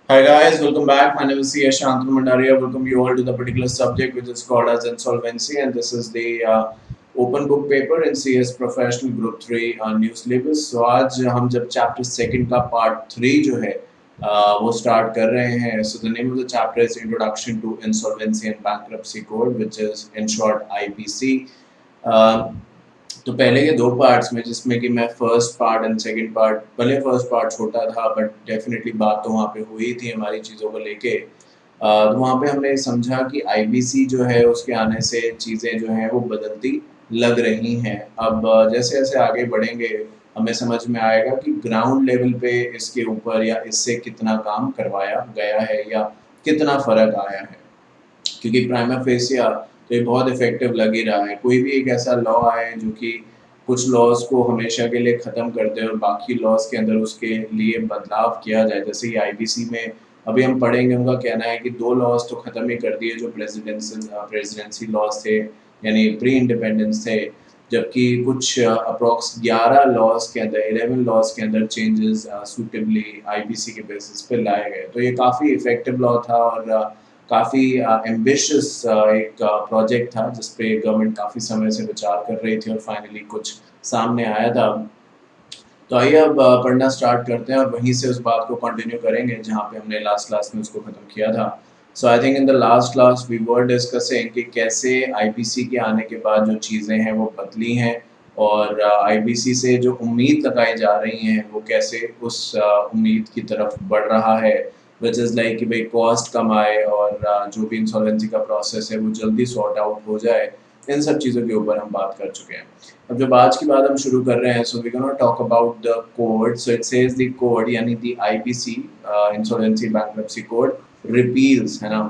Hi guys, welcome back. My name is C.S. Shantanu Mandaria. Welcome you all to the particular subject which is called as insolvency, and this is the open book paper in CS Professional Group 3 new syllabus. So आज हम जब chapter second का part 3 जो है वो start कर रहे हैं. So the name of the chapter is Introduction to Insolvency and Bankruptcy Code, which is in short IBC. तो पहले के दो पार्ट्स में जिसमें कि मैं first part and second part, भले फर्स्ट पार्ट छोटा था बट डेफिनेटली बात तो वहाँ पे हुई थी हमारी चीज़ों को लेके। तो वहाँ पे हमने समझा कि आईबीसी जो है उसके आने से चीज़ें जो हैं वो बदलती लग रही हैं। अब जैसे जैसे आगे बढ़ेंगे हमें समझ में आएगा कि ग्राउंड लेवल पे इसके ऊपर या इससे कितना काम करवाया गया है या कितना फ़र्क आया है, क्योंकि प्राइमा फेसिया तो ये बहुत इफेक्टिव लग ही रहा है। कोई भी एक ऐसा लॉ आए जो कि कुछ लॉज को हमेशा के लिए ख़त्म कर दे और बाकी लॉज के अंदर उसके लिए बदलाव किया जाए, जैसे कि आईबीसी में अभी हम पढ़ेंगे। उनका कहना है कि दो लॉज तो ख़त्म ही कर दिए जो प्रेसिडेंसी लॉज थे, यानी प्री इंडिपेंडेंस थे, जबकि कुछ अप्रॉक्स 11 लॉज के अंदर 11 लॉज के अंदर चेंजेस सूटेबली आईबीसी के बेसिस पे लाए गए। तो ये काफ़ी इफेक्टिव लॉ था और काफ़ी एम्बिशियस एक प्रोजेक्ट था जिस पे गवर्नमेंट काफ़ी समय से विचार कर रही थी और फाइनली कुछ सामने आया था। तो आइए अब पढ़ना स्टार्ट करते हैं और वहीं से उस बात को कंटिन्यू करेंगे जहाँ पे हमने लास्ट क्लास में उसको ख़त्म किया था। So I think in the last class we were discussing कि कैसे आईबीसी के आने के बाद जो चीज़ें हैं वो बदली हैं और आईबीसी से जो उम्मीद लगाई जा रही हैं वो कैसे उस उम्मीद की तरफ बढ़ रहा है, विच इज़ लाइक कि भाई कॉस्ट कम आए और जो भी इंसॉल्वेंसी का प्रोसेस है वो जल्दी सॉर्ट आउट हो जाए। इन सब चीज़ों के ऊपर हम बात कर चुके हैं। अब जब आज की बात हम शुरू कर रहे हैं, so we gonna talk about the code. So it says the code यानी the IBC insolvency bankruptcy code repeals, है ना,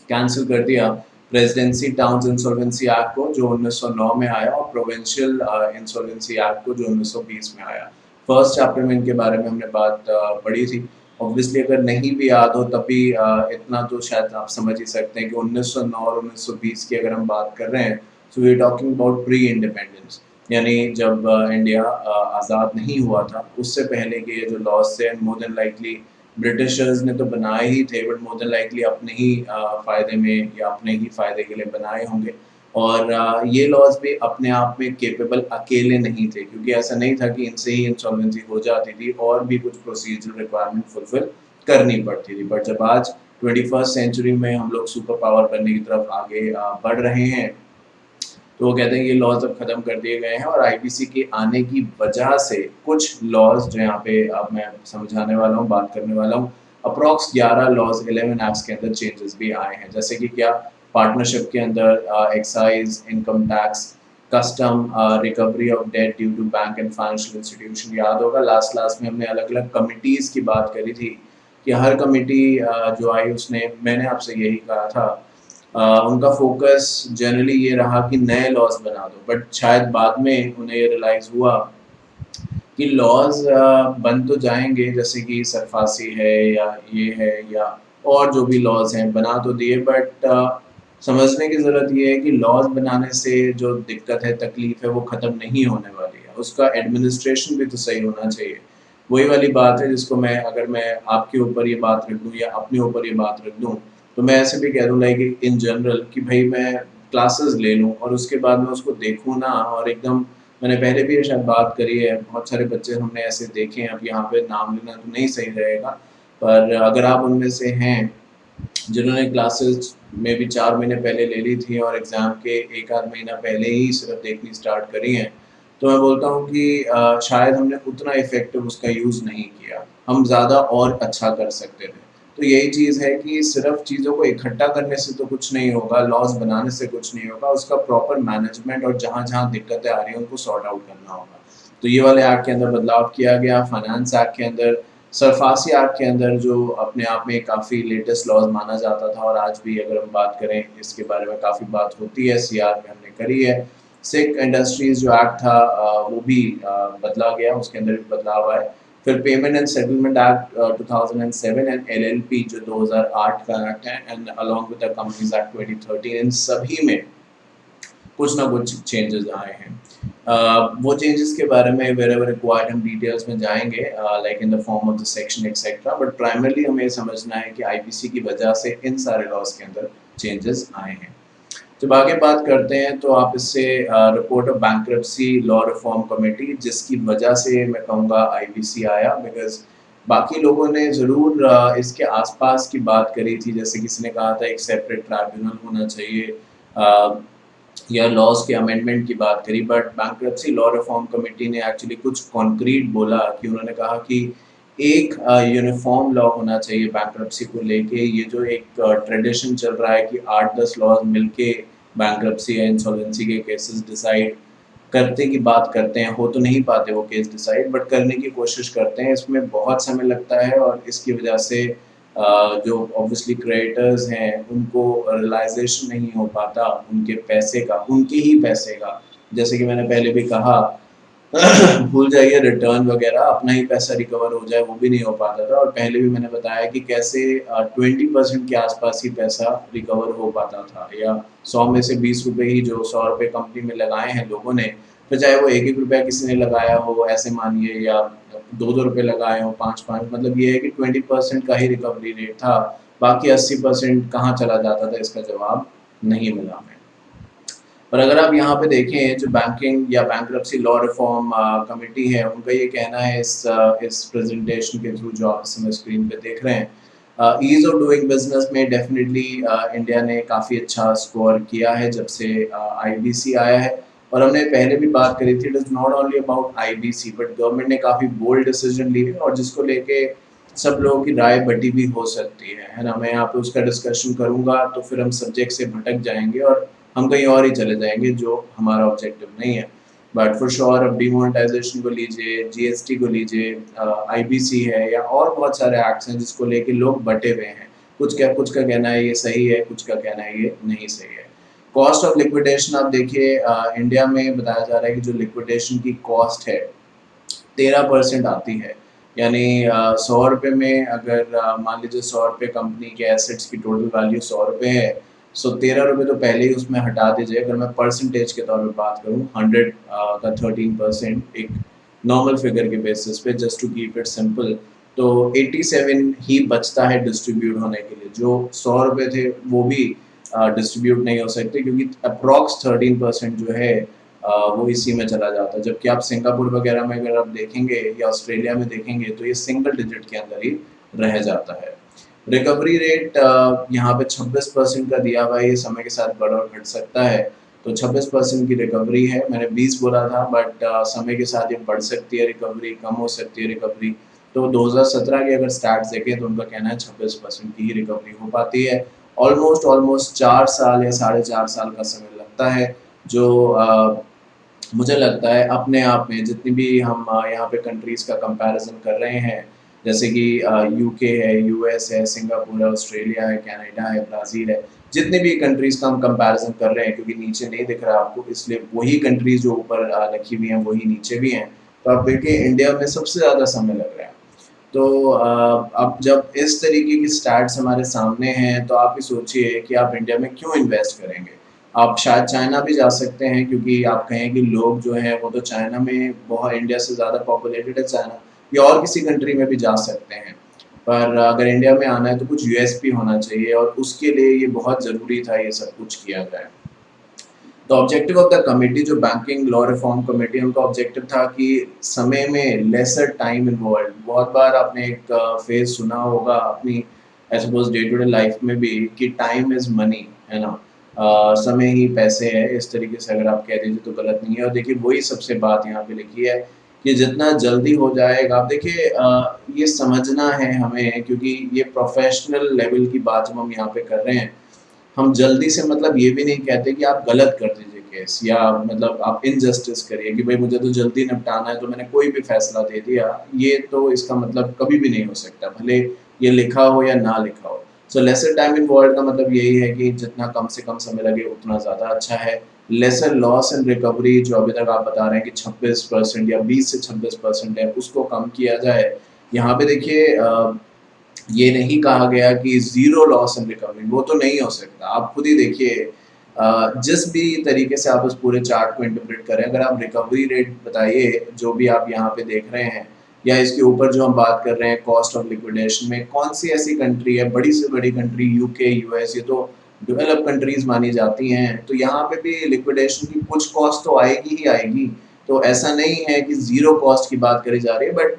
कैंसिल कर दिया प्रेसिडेंसी टाउन्स इंसॉल्वेंसी एक्ट को जो 1909 में आया और प्रोविंशियल इंसॉल्वेंसी एक्ट को जो 1920 में आया। फर्स्ट चैप्टर में इनके बारे में हमने बात पढ़ी थी। ऑब्वियसली अगर नहीं भी याद हो तब भी इतना तो शायद आप समझ ही सकते हैं कि 1909 और 1920 की अगर हम बात कर रहे हैं, so we are talking about pre independence, यानी जब इंडिया आज़ाद नहीं हुआ था उससे पहले के ये जो लॉज थे। मोर देन लाइकली ब्रिटिशर्स ने तो बनाए ही थे बट मोर देन लाइकली अपने ही फ़ायदे में या अपने ही फ़ायदे के लिए बनाए होंगे। और ये लॉज भी अपने आप में केपेबल अकेले नहीं थे, क्योंकि ऐसा नहीं था कि इनसे ही इंसॉल्वेंसी हो जाती थी, और भी कुछ प्रोसीजरल रिक्वायरमेंट फुलफिल करनी पड़ती थी। बट जब आज 21st सेंचुरी में हम लोग सुपर पावर बनने की तरफ आगे बढ़ रहे हैं, तो वो कहते हैं ये लॉज अब ख़त्म कर दिए गए हैं और आईबीसी के आने की वजह से कुछ लॉज जो यहाँ पे अब मैं समझाने वाला हूँ, बात करने वाला हूँ, अप्रॉक्स 11 लॉज 11 एक्ट्स के अंदर चेंजेस भी आए हैं। जैसे कि क्या, पार्टनरशिप के अंदर excise, income tax, custom, recovery of debt due to bank and financial institution. याद होगा लास्ट क्लास में हमने अलग अलग कमिटीज़ की बात करी थी कि हर कमिटी जो आई उसने, मैंने आपसे यही कहा था, उनका फोकस जनरली ये रहा कि नए लॉज बना दो, बट शायद बाद में उन्हें ये रियलाइज़ हुआ कि लॉज बन तो जाएंगे, जैसे कि सरफासी है या ये है या और जो भी लॉज हैं बना तो दिए, बट समझने की ज़रूरत ये है कि लॉज बनाने से जो दिक्कत है, तकलीफ है, वो ख़त्म नहीं होने वाली है, उसका एडमिनिस्ट्रेशन भी तो सही होना चाहिए। वही वाली बात है जिसको मैं, अगर मैं आपके ऊपर ये बात रख दूँ या अपने ऊपर ये बात रख दूँ, तो मैं ऐसे भी कह दूँ लाइक इन जनरल कि भाई मैं क्लासेस ले लूँ और उसके बाद मैं उसको देखूँ ना, और एकदम, मैंने पहले भी ये शायद बात करी है, बहुत सारे बच्चे हमने ऐसे देखे हैं, अब यहाँ पे नाम लेना तो नहीं सही रहेगा, पर अगर आप उनमें से हैं जिन्होंने क्लासेस में भी 4 महीने पहले ले ली थी और एग्ज़ाम के एक आध महीना पहले ही सिर्फ देखनी स्टार्ट करी हैं, तो मैं बोलता हूँ कि शायद हमने उतना इफ़ेक्टिव उसका यूज़ नहीं किया, हम ज़्यादा और अच्छा कर सकते थे। तो यही चीज़ है कि सिर्फ चीज़ों को इकट्ठा करने से तो कुछ नहीं होगा, लॉस बनाने से कुछ नहीं होगा, उसका प्रॉपर मैनेजमेंट और जहाँ-जहाँ दिक्कतें आ रही हैं उनको सॉर्ट आउट करना होगा। तो ये वाले एक्ट के अंदर बदलाव किया गया, फाइनेंस एक्ट के अंदर, सरफासी एक्ट के अंदर, जो अपने आप में काफ़ी लेटेस्ट लॉज माना जाता था और आज भी अगर हम बात करें इसके बारे में काफ़ी बात होती है, सीआर में हमने करी है। सिख इंडस्ट्रीज़ जो एक्ट था वो भी बदला गया, उसके अंदर भी बदलाव आए। फिर payment and settlement act 2007 and LLP जो 2008 का एक्ट है, and along with the companies act 2013, इन सभी में कुछ ना कुछ चेंजेस आए हैं। वो चेंजेस के बारे में वेरेवर रिक्वायर्ड हम डिटेल्स में जाएंगे, like in the form of the section etcetera, but primarily हमें ये समझना है कि आईपीसी की वजह से इन सारे लॉज के अंदर चेंजेस आए हैं। जब आगे बात करते हैं तो आप इससे report of bankruptcy law reform committee, जिसकी वजह से मैं कहूँगा आईबीसी आया, बिकॉज बाकी लोगों ने ज़रूर इसके आसपास की बात करी थी, जैसे किसी ने कहा था एक सेपरेट ट्राइब्यूनल होना चाहिए, या लॉज के अमेंडमेंट की बात करी, but bankruptcy law reform committee ने एक्चुअली कुछ कॉन्क्रीट बोला कि उन्होंने कहा कि एक यूनिफॉर्म लॉ होना चाहिए बैंक्रप्सी को लेके। ये जो एक ट्रेडिशन चल रहा है कि 8-10 लॉज मिलके बैंक्रप्सी या इंसॉल्वेंसी के केसेस डिसाइड करते की बात करते हैं, हो तो नहीं पाते वो केस डिसाइड, बट करने की कोशिश करते हैं। इसमें बहुत समय लगता है और इसकी वजह से जो ऑब्वियसली क्रिएटर्स हैं उनको रियलाइजेशन नहीं हो पाता उनके पैसे का, उनके ही पैसे का। जैसे कि मैंने पहले भी कहा, भूल जाइए रिटर्न वगैरह, अपना ही पैसा रिकवर हो जाए वो भी नहीं हो पाता था। और पहले भी मैंने बताया कि कैसे 20% के आसपास ही पैसा रिकवर हो पाता था, या 100 में से 20 रुपये ही जो 100 रुपये कंपनी में लगाए हैं लोगों ने, तो चाहे वो 1-1 रुपया किसी ने लगाया हो ऐसे मानिए, या 2-2 रुपये लगाए हो, 5-5, मतलब ये है कि 20% का ही रिकवरी रेट था। बाकी 80% कहाँ चला जाता था, इसका जवाब नहीं मिला हमें। और अगर आप यहाँ पे देखें, जो बैंकिंग या बैंक्रप्सी लॉ रिफॉर्म कमेटी है, उनका ये कहना है इस प्रेजेंटेशन के थ्रू जो आप इस समय स्क्रीन पे देख रहे हैं, ईज ऑफ डूइंग बिजनेस में डेफिनेटली इंडिया ने काफ़ी अच्छा स्कोर किया है जब से आईबीसी आया है। और हमने पहले भी बात करी थी, it is not only about IBC, but government ने काफ़ी बोल्ड डिसीजन लिए और जिसको लेके सब लोगों की राय बटी भी हो सकती है ना। मैं यहाँ पे उसका डिस्कशन करूँगा तो फिर हम सब्जेक्ट से भटक जाएंगे और हम कहीं और ही चले जाएंगे, जो हमारा ऑब्जेक्टिव नहीं है। बट फॉर श्योर अब डिमोनेटाइजेशन को लीजिए, जीएसटी को लीजिए, आईबीसी है, या और बहुत सारे एक्ट्स हैं जिसको लेके लोग बटे हुए हैं। कुछ का कहना है ये सही है, कुछ का कहना है ये नहीं सही है। कॉस्ट ऑफ लिक्विडेशन आप देखिए, इंडिया में बताया जा रहा है कि जो लिक्विडेशन की कॉस्ट है 13% आती है। यानी 100 रुपये में अगर मान लीजिए 100 रुपये कंपनी के एसेट्स की टोटल वैल्यू 100 रुपये है, सो 13 रुपये तो पहले ही उसमें हटा दीजिए। अगर मैं परसेंटेज के तौर पे बात करूँ, 100 का 13% एक नॉर्मल फिगर के बेसिस पे, just to keep it simple, तो 87 ही बचता है डिस्ट्रीब्यूट होने के लिए। जो 100 रुपये थे वो भी डिस्ट्रीब्यूट नहीं हो सकते, क्योंकि अप्रॉक्स 13% जो है वो इसी में चला जाता है। जबकि आप सिंगापुर वगैरह में अगर आप देखेंगे या ऑस्ट्रेलिया में देखेंगे तो ये सिंगल डिजिट के अंदर ही रह जाता है। रिकवरी रेट यहाँ पे 26% का दिया हुआ है, ये समय के साथ बढ़ और घट सकता है। तो 26% की रिकवरी है, मैंने 20 बोला था, बट समय के साथ ये बढ़ सकती है रिकवरी, कम हो सकती है रिकवरी। तो 2017 के अगर स्टैट्स देखें तो उनका कहना है 26% की ही रिकवरी हो पाती है। ऑलमोस्ट 4 साल या 4.5 साल का समय लगता है, जो मुझे लगता है अपने आप में जितनी भी हम यहाँ पे कंट्रीज़ का कंपैरिजन कर रहे हैं, जैसे कि यूके है, यूएस है, सिंगापुर है, ऑस्ट्रेलिया है, कनाडा है, ब्राज़ील है, जितनी भी कंट्रीज़ का हम कंपैरिजन कर रहे हैं, क्योंकि नीचे नहीं दिख रहा आपको, इसलिए वही कंट्रीज़ जो ऊपर लिखी हुई हैं वही नीचे भी हैं। तो आप देखिए इंडिया में सबसे ज़्यादा समय लग रहा है। तो अब जब इस तरीके की स्टैट्स हमारे सामने हैं तो आप ही सोचिए कि आप इंडिया में क्यों इन्वेस्ट करेंगे। आप शायद चाइना भी जा सकते हैं, क्योंकि आप कहें कि लोग जो हैं वो तो चाइना में बहुत, इंडिया से ज़्यादा पॉपुलेटेड है चाइना, या और किसी कंट्री में भी जा सकते हैं। पर अगर इंडिया में आना है तो कुछ यूएसपी होना चाहिए, और उसके लिए ये बहुत ज़रूरी था ये सब कुछ किया जाए। तो ऑब्जेक्टिव ऑफ द कमेटी, जो बैंकिंग लॉ रिफॉर्म कमेटी, उनका ऑब्जेक्टिव था कि समय में लेसर टाइम इन्वॉल्व। बहुत बार आपने एक फेज सुना होगा अपनी I suppose day to day life में भी कि टाइम इज़ मनी, है ना। समय ही पैसे है, इस तरीके से अगर आप कह दीजिए तो गलत नहीं है। और देखिए वही सबसे बात यहाँ पे लिखी है कि जितना जल्दी हो जाएगा, आप देखिए ये समझना है हमें, क्योंकि ये प्रोफेशनल लेवल की बात जब हम यहाँ पे कर रहे हैं, हम जल्दी से मतलब ये भी नहीं कहते कि आप गलत कर दीजिए केस, या मतलब आप इनजस्टिस करिए कि भाई मुझे तो जल्दी निपटाना है तो मैंने कोई भी फैसला दे दिया। ये तो इसका मतलब कभी भी नहीं हो सकता, भले ये लिखा हो या ना लिखा हो। सो लेसर टाइम इन्वॉल्व का मतलब यही है कि जितना कम से कम समय लगे उतना ज़्यादा अच्छा है। लेसर लॉस एंड रिकवरी, जो अभी तक आप बता रहे हैं कि 26% या 20 से 26% है, उसको कम किया जाए। यहाँ पे देखिए ये नहीं कहा गया कि ज़ीरो लॉस एंड रिकवरी, वो तो नहीं हो सकता। आप खुद ही देखिए जिस भी तरीके से आप उस पूरे चार्ट को इंटरप्रेट करें, अगर आप रिकवरी रेट बताइए जो भी आप यहाँ पे देख रहे हैं, या इसके ऊपर जो हम बात कर रहे हैं कॉस्ट ऑफ लिक्विडेशन में, कौन सी ऐसी कंट्री है, बड़ी से बड़ी कंट्री यूके यूएस, ये तो डेवलप कंट्रीज मानी जाती हैं, तो यहाँ पे भी लिक्विडेशन की कुछ कॉस्ट तो आएगी ही आएगी। तो ऐसा नहीं है कि जीरो कॉस्ट की बात करी जा रही है, बट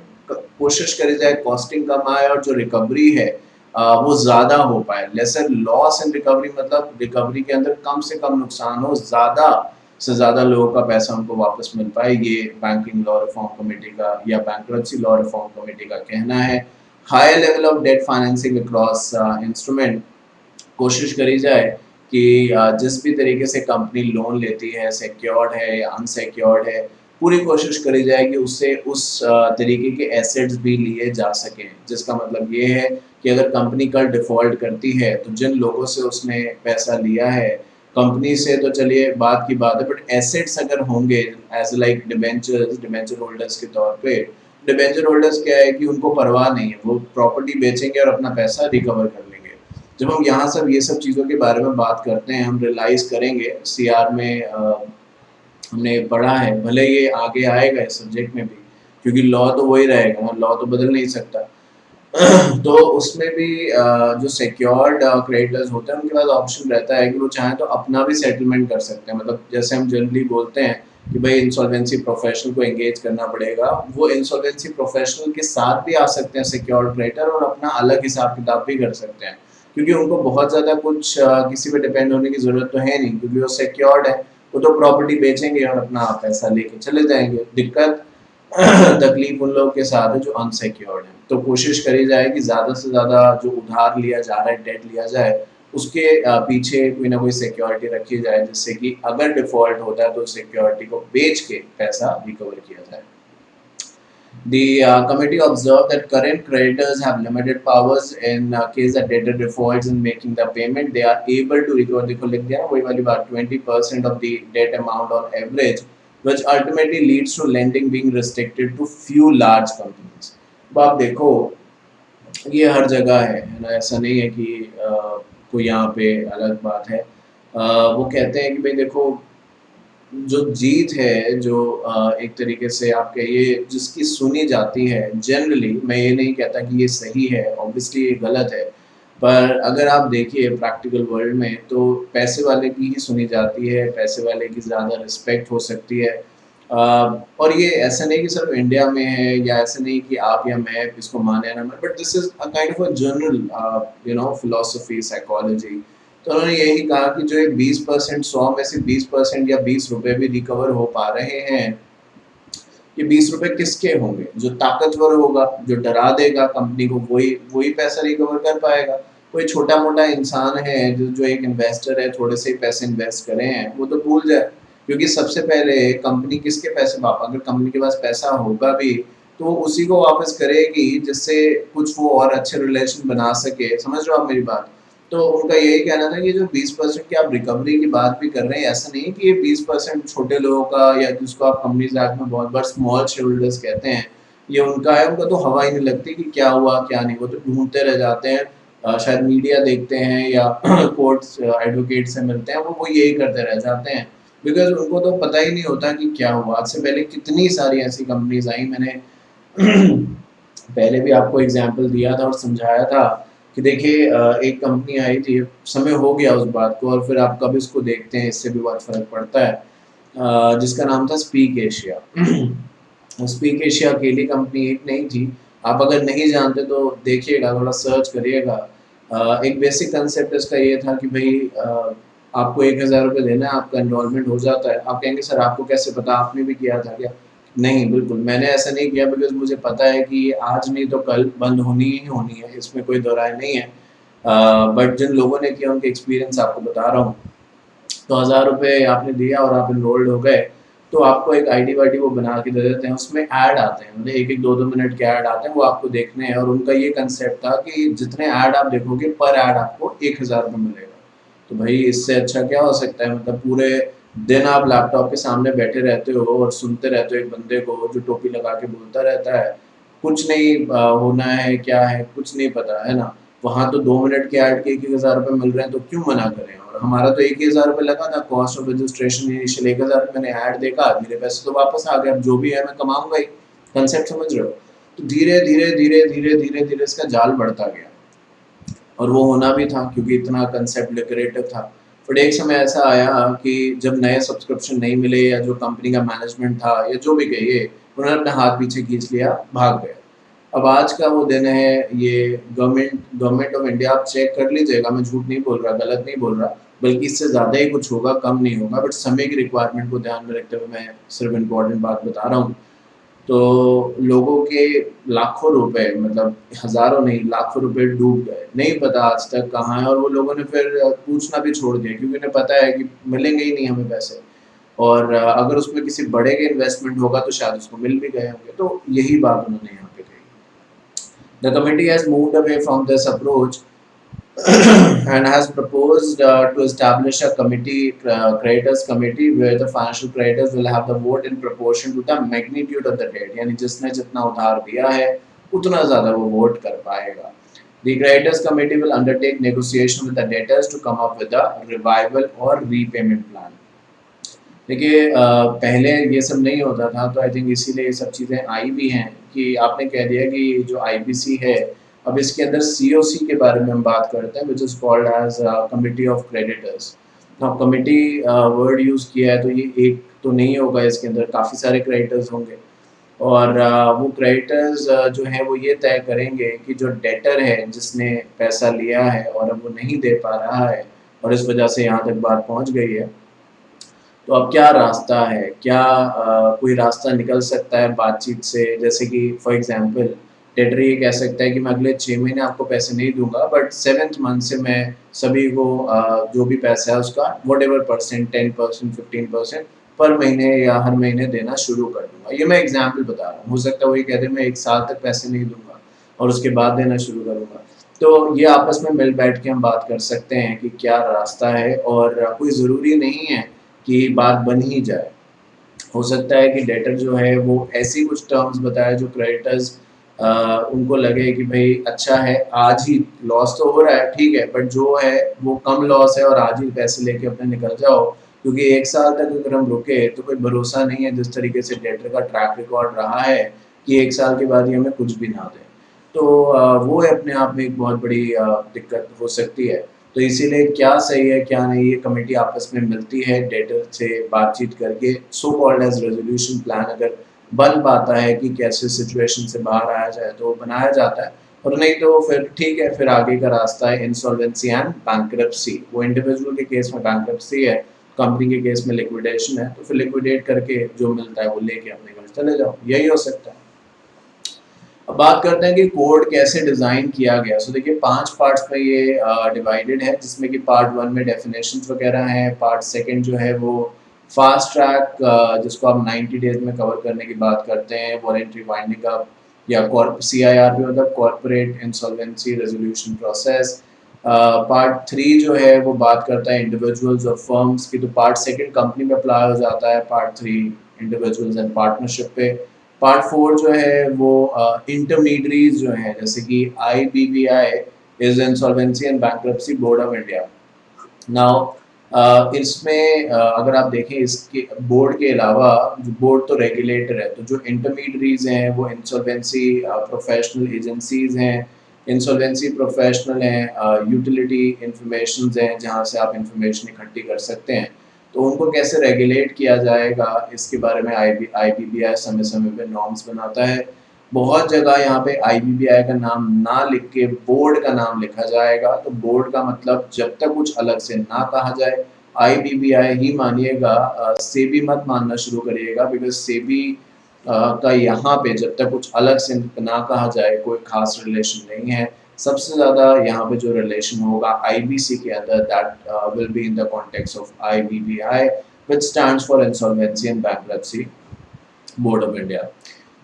कोशिश करी जाए कॉस्टिंग कम आए और जो रिकवरी है वो ज़्यादा हो पाए। लेसर लॉस इन रिकवरी मतलब रिकवरी के अंदर कम से कम नुकसान हो, ज़्यादा से ज़्यादा लोगों का पैसा उनको वापस मिल पाए, ये बैंकिंग लॉ रिफॉर्म कमेटी का या बैंक्रप्सी लॉ रिफॉर्म कमेटी का कहना है। High level of debt financing across instrument, कोशिश करी जाए कि जिस भी तरीके से कंपनी लोन लेती है, सिक्योर्ड है या अनसिक्योर्ड है, पूरी कोशिश करी जाए कि उससे उस तरीके के एसेट्स भी लिए जा सकें। जिसका मतलब ये है कि अगर कंपनी कल डिफ़ॉल्ट करती है तो जिन लोगों से उसने पैसा लिया है कंपनी से, तो चलिए बात की बात है, बट एसेट्स अगर होंगे एज लाइक डिबेंचर होल्डर्स के तौर पे, डिबेंचर होल्डर्स क्या है कि उनको परवाह नहीं है, वो प्रॉपर्टी बेचेंगे और अपना पैसा रिकवर कर लेंगे। जब हम यहाँ सब ये सब चीज़ों के बारे में बात करते हैं, हम रियलाइज़ करेंगे सीआर में हमने पढ़ा है, भले ये आगे आएगा इस सब्जेक्ट में भी, क्योंकि लॉ तो वही रहेगा ना, लॉ तो बदल नहीं सकता। तो उसमें भी जो सिक्योर्ड क्रेडिटर्स होते हैं उनके पास ऑप्शन रहता है कि वो चाहें तो अपना भी सेटलमेंट कर सकते हैं। मतलब जैसे हम जनरली बोलते हैं कि भाई इंसॉल्वेंसी प्रोफेशनल को एंगेज करना पड़ेगा, वो इंसॉल्वेंसी प्रोफेशनल के साथ भी आ सकते हैं सिक्योर्ड क्रेडिटर, और अपना अलग हिसाब किताब भी कर सकते हैं, क्योंकि उनको बहुत ज़्यादा कुछ किसी पे डिपेंड होने की ज़रूरत तो है नहीं, क्योंकि वो सिक्योर्ड है। वो तो प्रॉपर्टी बेचेंगे और अपना पैसा लेके चले जाएंगे। दिक्कत तकलीफ उन लोगों के साथ है जो अनसिक्योर्ड है। तो कोशिश करी जाए कि ज़्यादा से ज़्यादा जो उधार लिया जा रहा है, डेट लिया जाए, उसके पीछे कोई ना कोई सिक्योरिटी रखी जाए, जिससे कि अगर डिफ़ॉल्ट होता है तो सिक्योरिटी को बेच के पैसा रिकवर किया जाए। The committee observed that current creditors have limited powers in case the debtor defaults in making the payment. They are able to recover, देखो लिख दिया ना वही वाली बात, 20% of the debt amount on average, which ultimately leads to lending being restricted to few large companies. अब आप देखो ये हर जगह है ना, ऐसा नहीं है कि कोई यहाँ पे अलग बात है। वो कहते हैं कि भाई देखो, जो जीत है, जो एक तरीके से आप कहिए जिसकी सुनी जाती है जनरली, मैं ये नहीं कहता कि ये सही है, ऑब्वियसली ये गलत है, पर अगर आप देखिए प्रैक्टिकल वर्ल्ड में तो पैसे वाले की ही सुनी जाती है, पैसे वाले की ज़्यादा रिस्पेक्ट हो सकती है। और ये ऐसा नहीं कि सिर्फ इंडिया में है, या ऐसा नहीं कि आप या मैं इसको माने या ना माने, but this is a kind of a general philosophy, psychology. तो उन्होंने यही कहा कि जो ये 20%, 100 में से 20% या 20 रुपए भी रिकवर हो पा रहे हैं, ये 20 रुपए किसके होंगे? जो ताकतवर होगा, जो डरा देगा कंपनी को, वही वही पैसा रिकवर कर पाएगा। कोई छोटा मोटा इंसान है जो एक इन्वेस्टर है, थोड़े से पैसे इन्वेस्ट करे हैं, वो तो भूल जाए, क्योंकि सबसे पहले कंपनी किसके पैसे वापस, अगर कंपनी के पास पैसा होगा भी तो वो उसी को वापस करेगी जिससे कुछ वो और अच्छे रिलेशन बना सके। समझ रहे हो आप मेरी बात? तो उनका यही कहना था कि जो 20% की आप रिकवरी की बात भी कर रहे हैं, ऐसा नहीं है कि ये 20% छोटे लोगों का, या जिसको आप कंपनीज एक्ट में बहुत बार स्मॉल शेयर होल्डर्स कहते हैं, ये उनका है। उनका तो हवा ही नहीं लगती कि क्या हुआ क्या नहीं, वो तो ढूंढते रह जाते हैं। शायद मीडिया देखते हैं या कोर्ट्स एडवोकेट से मिलते हैं, वो यही करते रह जाते हैं, बिकॉज उनको तो पता ही नहीं होता कि क्या हुआ। आज से पहले कितनी सारी ऐसी कंपनीज आई, मैंने पहले भी आपको एग्जाम्पल दिया था और समझाया था कि देखिए एक कंपनी आई थी, समय हो गया उस बात को, और फिर आप कब इसको देखते हैं इससे भी बहुत फ़र्क पड़ता है, जिसका नाम था स्पीक एशिया। स्पीक एशिया अकेली कंपनी एक नहीं थी। आप अगर नहीं जानते तो देखिएगा, थोड़ा सर्च करिएगा। एक बेसिक कंसेप्ट इसका ये था कि भाई आपको 1000 रुपये देना है, आपका एनरोलमेंट हो जाता है। आप कहेंगे सर आपको कैसे पता, आपने भी किया था क्या? नहीं, बिल्कुल मैंने ऐसा नहीं किया, बिकॉज़ मुझे पता है कि ये आज नहीं तो कल बंद होनी ही होनी है, इसमें कोई दो राय नहीं है। बट जिन लोगों ने किया उनके एक्सपीरियंस आपको बता रहा हूँ। तो 1000 रुपये आपने दिया और आप एनरोल्ड हो गए, तो आपको एक आईडी वाईडी वो बना के दे देते हैं, उसमें ऐड आते हैं, मतलब एक एक दो दो मिनट के ऐड आते हैं, वो आपको देखने हैं। और उनका ये कंसेप्ट था कि जितने ऐड आप देखोगे पर ऐड आपको 1000 रुपये मिलेगा। तो भाई इससे अच्छा क्या हो सकता है? मतलब पूरे दिन आप लैपटॉप के सामने बैठे रहते हो और सुनते रहते हो एक बंदे को जो टोपी लगा के बोलता रहता है, कुछ नहीं होना है क्या है कुछ नहीं पता है ना। वहाँ तो 2 मिनट के ऐड के 1,000 रुपये मिल रहे हैं, तो क्यों मना करें। और हमारा तो 1,000 रुपये लगा था कॉस्ट ऑफ रजिस्ट्रेशन, इनिशियल 1,000 रुपये मैंने ऐड देखा, मेरे पैसे तो वापस आ गए, अब जो भी है मैं कमाऊंगा ही। कंसेप्ट समझ रहे हो। तो धीरे धीरे धीरे धीरे धीरे धीरे इसका जाल बढ़ता गया, और वो होना भी था क्योंकि इतना कंसेप्ट लिक्रेटिव था। बट एक समय ऐसा आया कि जब नए सब्सक्रिप्शन नहीं मिले, या जो कंपनी का मैनेजमेंट था या जो भी कहिए, उन्होंने अपना हाथ पीछे खींच लिया, भाग गए। अब आज का वो दिन है, ये गवर्नमेंट ऑफ इंडिया, आप चेक कर लीजिएगा, मैं झूठ नहीं बोल रहा, गलत नहीं बोल रहा, बल्कि इससे ज़्यादा ही कुछ होगा, कम नहीं होगा। बट समय की रिक्वायरमेंट को ध्यान में रखते हुए मैं सिर्फ इम्पोर्टेंट बात बता रहा हूँ। तो लोगों के लाखों रुपए, मतलब हज़ारों नहीं, लाखों रुपए डूब गए, नहीं पता आज तक कहाँ है। और वो लोगों ने फिर पूछना भी छोड़ दिया, क्योंकि उन्हें पता है कि मिलेंगे ही नहीं हमें पैसे। और अगर उसमें किसी बड़े के इन्वेस्टमेंट होगा तो शायद उसको मिल भी गए होंगे। तो यही बात उन्होंने यहाँ पे कही। The committee has moved away from this approach and has proposed to establish a creditors committee where the financial creditors will have the vote in proportion to the magnitude of the debt, यानी जिसने जितना उधार दिया है उतना ज़्यादा वो vote कर पाएगा। The creditors committee will undertake negotiation with the debtors to come up with a revival or repayment plan। देखिए पहले ये सब नहीं होता था, तो आई थिंक इसीलिए ये सब चीज़ें आई भी हैं कि आपने कह दिया कि जो आईबीसी है, अब इसके अंदर सीओसी के बारे में हम बात करते हैं, which is called as committee of creditors. अब कमिटी वर्ड यूज़ किया है, तो ये एक तो नहीं होगा, इसके अंदर काफ़ी सारे क्रेडिटर्स होंगे। और वो क्रेडिटर्स जो हैं वो ये तय करेंगे कि जो डेटर है जिसने पैसा लिया है और अब वो नहीं दे पा रहा है, और इस वजह से यहाँ तक बात पहुँच गई है, तो अब क्या रास्ता है, क्या कोई रास्ता निकल सकता है बातचीत से। जैसे कि फॉर एग्जांपल डेटर ये कह सकता है कि मैं अगले 6 महीने आपको पैसे नहीं दूंगा, बट 7th मंथ से मैं सभी को जो भी पैसा है उसका वट परसेंट, 10%, 15% पर महीने या हर महीने देना शुरू कर दूंगा। ये मैं एग्जाम्पल बता रहा हूँ, हो सकता है वही कह दे मैं 1 साल तक पैसे नहीं दूंगा और उसके बाद देना शुरू करूंगा। तो ये आपस में मिल बैठ के हम बात कर सकते हैं कि क्या रास्ता है, और कोई ज़रूरी नहीं है कि बात बन ही जाए। हो सकता है कि डेटर जो है वो ऐसी कुछ टर्म्स बताए जो क्रेडिटर्स उनको लगे कि भाई अच्छा है, आज ही लॉस तो हो रहा है ठीक है, बट जो है वो कम लॉस है, और आज ही पैसे लेके अपने निकल जाओ। क्योंकि 1 साल तक अगर हम रुके तो कोई भरोसा नहीं है, जिस तरीके से डेटर का ट्रैक रिकॉर्ड रहा है कि 1 साल के बाद ही हमें कुछ भी ना दें। तो वो है अपने आप में एक बहुत बड़ी दिक्कत हो सकती है। तो इसीलिए क्या सही है क्या नहीं, ये कमेटी आपस में मिलती है, डेटर से बातचीत करके so called as resolution plan अगर बन पाता है कि कैसे सिचुएशन से बाहर आया जाए तो बनाया जाता है। और नहीं तो फिर ठीक है, फिर आगे का रास्ता है इंसॉल्वेंसी एंड बैंक्रप्सी। वो इंडिविजुअल के केस में बैंक्रप्सी है, कंपनी के केस में लिक्विडेशन है, तो फिर लिक्विडेट करके जो मिलता है वो लेके अपने घर चले जाओ, यही हो सकता है। अब बात करते हैं कि कोड कैसे डिज़ाइन किया गया। सो देखिए 5 पार्ट्स में ये डिवाइडेड है, जिसमें कि पार्ट 1 में डेफिनेशंस वगैरह हैं, पार्ट 2 जो है वो फास्ट ट्रैक जिसको आप 90 डेज में कवर करने की बात करते हैं, वॉलंटरी वाइंडिंग अप या CIRP मतलब corporate insolvency resolution process. Part 3 जो है वो बात करता है इंडिविजुअल्स और फर्म्स की, तो पार्ट 2 कंपनी में अप्लाई हो जाता है, पार्ट 3 इंडिविजुअल्स एंड पार्टनरशिप पे। पार्ट 4 जो है वो इंटरमीडियरीज जो हैं, जैसे कि IBBI is insolvency and bankruptcy board of India. Now इसमें अगर आप देखें इसके बोर्ड के अलावा, जो बोर्ड तो रेगुलेटर है, तो जो इंटरमीडियरीज हैं वो इंसॉल्वेंसी प्रोफेशनल एजेंसीज हैं, इंसॉल्वेंसी प्रोफेशनल हैं, यूटिलिटी इंफॉर्मेशन हैं जहाँ से आप इंफॉर्मेशन इकट्ठी कर सकते हैं। तो उनको कैसे रेगुलेट किया जाएगा इसके बारे में IBBI समय समय पे नॉर्म्स बनाता है। बहुत जगह यहाँ पे IBBI का नाम ना लिख के बोर्ड का नाम लिखा जाएगा, तो बोर्ड का मतलब जब तक कुछ अलग से ना कहा जाए IBBI ही मानिएगा, सेबी मत मानना शुरू करिएगा, बिकॉज सेबी का यहाँ पे जब तक कुछ अलग से ना कहा जाए कोई खास रिलेशन नहीं है। सबसे ज़्यादा यहाँ पे जो रिलेशन होगा IBC के अंदर, that will be in the context of IBBI which stands for Insolvency and Bankruptcy Board of India।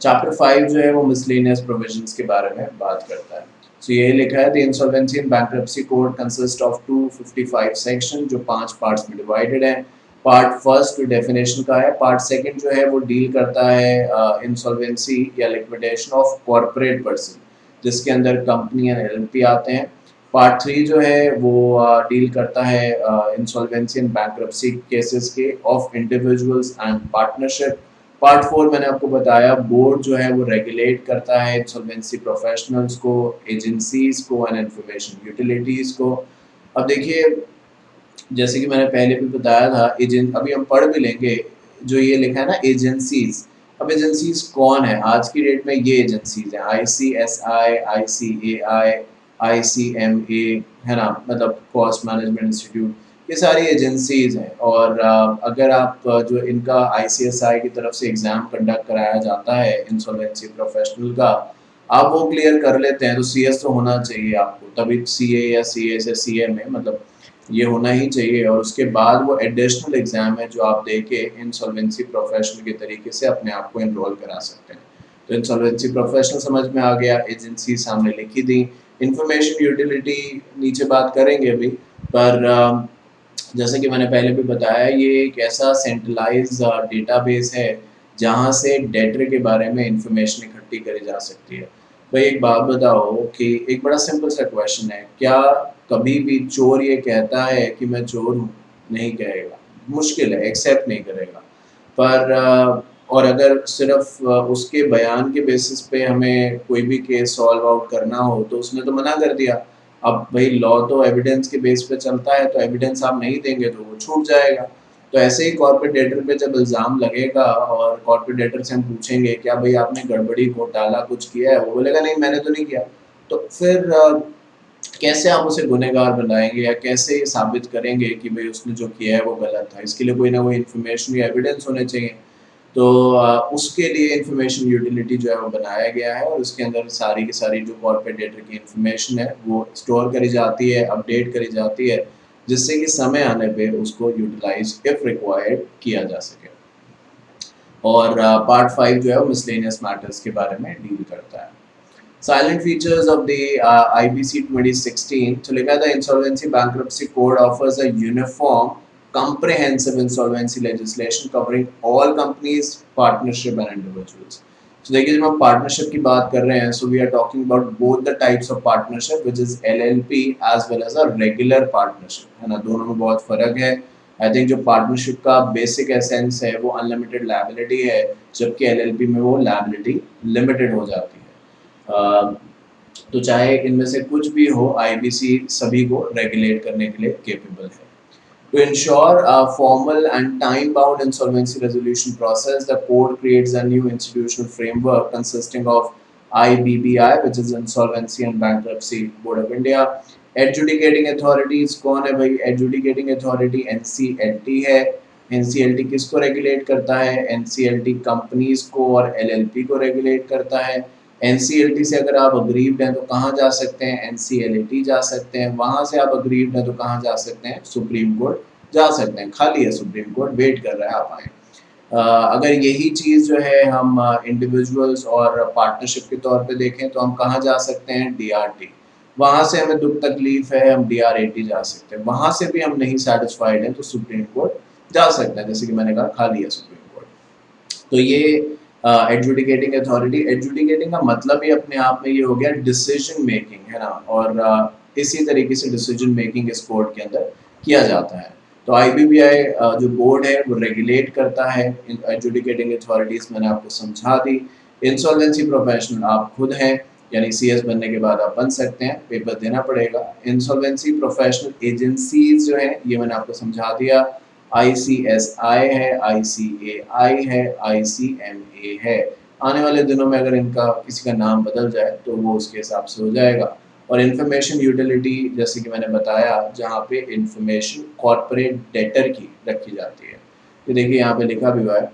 Chapter 5 जो है वो मिसलेनियस प्रोविजंस के बारे में बात करता है। सो ये लिखा है the insolvency and bankruptcy code consist of 255 section जो 5 पार्ट्स में डिवाइडेड है। पार्ट फर्स्ट डेफिनेशन का है, पार्ट 2 जो है वो डील करता है इंसॉल्वेंसी या लिक्विडेशन ऑफ कॉर्पोरेट पर्सन, जिसके अंदर कंपनी या LLP आते हैं। पार्ट 3 जो है वो डील करता है इंसॉल्वेंसी एंड बैंक्रप्सी केसेस के of individuals and partnership. Part 4 मैंने आपको बताया बोर्ड जो है वो रेगुलेट करता है इंसॉल्वेंसी प्रोफेशनल्स को, एजेंसीज को एंड इंफॉर्मेशन यूटिलिटीज को। अब देखिए, जैसे कि मैंने पहले भी बताया था, एजेंट अभी हम पढ़ भी लेंगे, जो ये लिखा है ना एजेंसीज। अब एजेंसीज कौन है आज की डेट में? ये एजेंसीज हैं ICSI, ICAI, ICMA, है ना, मतलब कॉस्ट मैनेजमेंट इंस्टीट्यूट, ये सारी एजेंसीज हैं। और अगर आप जो इनका ICSI की तरफ से एग्ज़ाम कंडक्ट कराया जाता है इंसॉल्वेंसी प्रोफेशनल का, आप वो क्लियर कर लेते हैं तो CS तो होना चाहिए आपको, तभी CA या CA से CA में मतलब ये होना ही चाहिए। और उसके बाद वो एडिशनल एग्ज़ाम है जो आप दे के इंसॉल्वेंसी प्रोफेशनल के तरीके से अपने आप को एनरोल करा सकते हैं। तो इंसॉल्वेंसी प्रोफेशनल समझ में आ गया, एजेंसी सामने लिखी दी, इंफॉर्मेशन यूटिलिटी नीचे बात करेंगे अभी। पर जैसे कि मैंने पहले भी बताया, ये एक ऐसा सेंट्रलाइज डेटाबेस है जहाँ से डेटर के बारे में इंफॉर्मेशन इकट्ठी करी जा सकती है। भाई एक बात बताओ कि एक बड़ा सिंपल सा क्वेश्चन है, क्या कभी भी चोर ये कहता है कि मैं चोर हूँ? नहीं कहेगा, मुश्किल है, एक्सेप्ट नहीं करेगा। पर और अगर सिर्फ उसके बयान के बेसिस पे हमें कोई भी केस सॉल्व आउट करना हो तो उसने तो मना कर दिया। अब भाई लॉ तो एविडेंस के बेस पे चलता है, तो एविडेंस आप नहीं देंगे तो वो छूट जाएगा। तो ऐसे ही कॉर्पोरेट डेटर पे जब इल्ज़ाम लगेगा और कॉर्पोरेट डेटर से हम पूछेंगे क्या भाई आपने गड़बड़ी घोटाला कुछ किया है, वो बोलेगा नहीं मैंने तो नहीं किया। तो फिर कैसे आप उसे गुनहगार बनाएंगे या कैसे ये साबित करेंगे कि भाई उसने जो किया है वो गलत था? इसके लिए कोई ना कोई इन्फॉर्मेशन या एविडेंस होने चाहिए। तो उसके लिए इंफॉर्मेशन यूटिलिटी जो है वो बनाया गया है और उसके अंदर सारी की सारी जो कॉर्पोरेट डेटा की इंफॉर्मेशन है वो स्टोर करी जाती है, अपडेट करी जाती है, जिससे कि समय आने पे उसको यूटिलाइज इफ रिक्वायर्ड किया जा सके। और पार्ट 5 जो है वो मिसलेनियस मैटर्स के बारे में डील करता है। Silent features of the IBC 2016. So, लिखा था Insolvency Bankruptcy Code offers a uniform, comprehensive insolvency legislation covering all companies, partnership and individuals. So, देखिए जब हम पार्टनरशिप की बात कर रहे हैं, so we are talking about both the types of partnership, which is LLP as well as a regular partnership, है ना, दोनों में बहुत फर्क है। आई थिंक जो पार्टनरशिप का बेसिक एसेंस है वो अनलिमिटेड लायबिलिटी है, जबकि LLP में वो लायबिलिटी लिमिटेड हो जाती है। तो चाहे इनमें से कुछ भी हो, IBC सभी को रेगुलेट करने के लिए केपेबल है। To ensure a formal and time-bound insolvency resolution process, the code creates a new institutional framework consisting of IBBI, which is Insolvency and Bankruptcy Board of India. Adjudicating authorities कौन है भाई? Adjudicating authority NCLT है। NCLT किसको regulate करता है? NCLT companies को और LLP को रेगुलेट करता है। NCLT से अगर आप अग्रीव्ड हैं तो कहाँ जा सकते हैं? NCLAT जा सकते हैं। वहाँ से आप अग्रीव्ड हैं तो कहाँ जा सकते हैं? सुप्रीम कोर्ट जा सकते हैं। खाली है सुप्रीम कोर्ट, वेट कर रहा है आप आए। अगर यही चीज़ जो है हम इंडिविजुअल्स और पार्टनरशिप के तौर पे देखें तो हम कहाँ जा सकते हैं? DRT। वहाँ से हमें दुख तकलीफ है, हम DRAT जा सकते हैं। वहाँ से भी हम नहीं सेटिस्फाइड हैं तो सुप्रीम कोर्ट जा सकते हैं। जैसे कि मैंने कहा, खाली है सुप्रीम कोर्ट। तो ये एडजुडिकेटिंग अथॉरिटी, एडजुडिकेटिंग का मतलब ही अपने आप में ये हो गया डिसीजन मेकिंग, है ना, और इसी तरीके से डिसीजन मेकिंग इस कोर्ट के अंदर किया जाता है। तो IBBI जो बोर्ड है वो रेगुलेट करता है एडजुडिकेटिंग अथॉरिटीज, मैंने आपको समझा दी। इंसॉल्वेंसी प्रोफेशनल आप खुद हैं, यानी CS बनने के बाद आप बन सकते हैं, पेपर देना पड़ेगा। इंसॉल्वेंसी प्रोफेशनल एजेंसीज जो है ये मैंने आपको समझा दिया, ICSI है, ICAI है, ICMA है। आने वाले दिनों में अगर इनका किसी का नाम बदल जाए तो वो उसके हिसाब से हो जाएगा। और इंफॉर्मेशन यूटिलिटी जैसे कि मैंने बताया, जहाँ पे इंफॉर्मेशन कॉर्पोरेट डेटर की रखी जाती है। तो देखिए यहाँ पे लिखा भी हुआ है,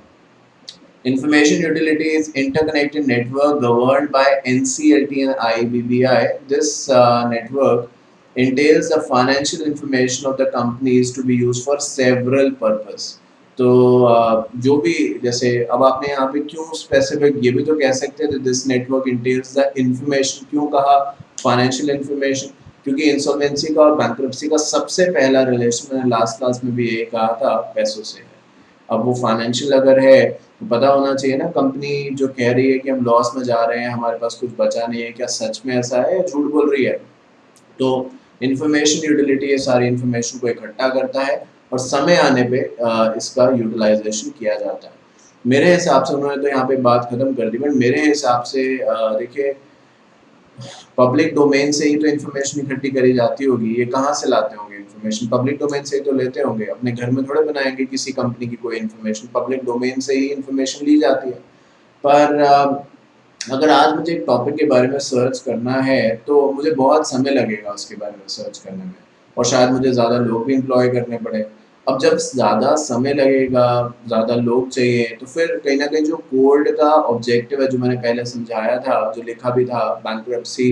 Information utility is interconnected network governed by NCLT and IBBI. This network entails the financial information of the companies to be used for several purpose. तो जो भी, जैसे अब आपने यहाँ पे क्यों स्पेसिफिक ये भी तो कह सकते हैं this network entails the information, क्यों कहा फाइनेंशियल इंफॉर्मेशन? क्योंकि इंसॉल्वेंसी का और बैंक्रप्सी का सबसे पहला रिलेशन, मैंने लास्ट क्लास में भी यही कहा था, पैसों से है। अब वो फाइनेंशियल अगर है तो पता होना चाहिए ना, कंपनी जो कह रही है कि हम लॉस में जा रहे हैं, हमारे पास कुछ बचा नहीं है, क्या सच में ऐसा है या झूठ बोल रही है? तो इंफॉर्मेशन यूटिलिटी ये सारी इंफॉर्मेशन को इकट्ठा करता है और समय आने पे इसका यूटिलाइजेशन किया जाता है। मेरे हिसाब से उन्होंने तो यहाँ पे बात खत्म कर दी, बट मेरे हिसाब से देखिए पब्लिक डोमेन से ही तो इन्फॉर्मेशन इकट्ठी करी जाती होगी। ये कहाँ से लाते होंगे इन्फॉर्मेशन? पब्लिक डोमेन से ही तो लेते होंगे। अपने घर में थोड़े बनाएंगे किसी कंपनी की कोई इन्फॉर्मेशन, पब्लिक डोमेन से ही इन्फॉर्मेशन ली जाती है। पर अगर आज मुझे एक टॉपिक के बारे में सर्च करना है तो मुझे बहुत समय लगेगा उसके बारे में सर्च करने में, और शायद मुझे ज़्यादा लोग भी एम्प्लॉय करने पड़े। अब जब ज़्यादा समय लगेगा, ज़्यादा लोग चाहिए, तो फिर कहीं ना कहीं जो कोड का ऑब्जेक्टिव है, जो मैंने पहले समझाया था, जो लिखा भी था, बैंक्रप्सी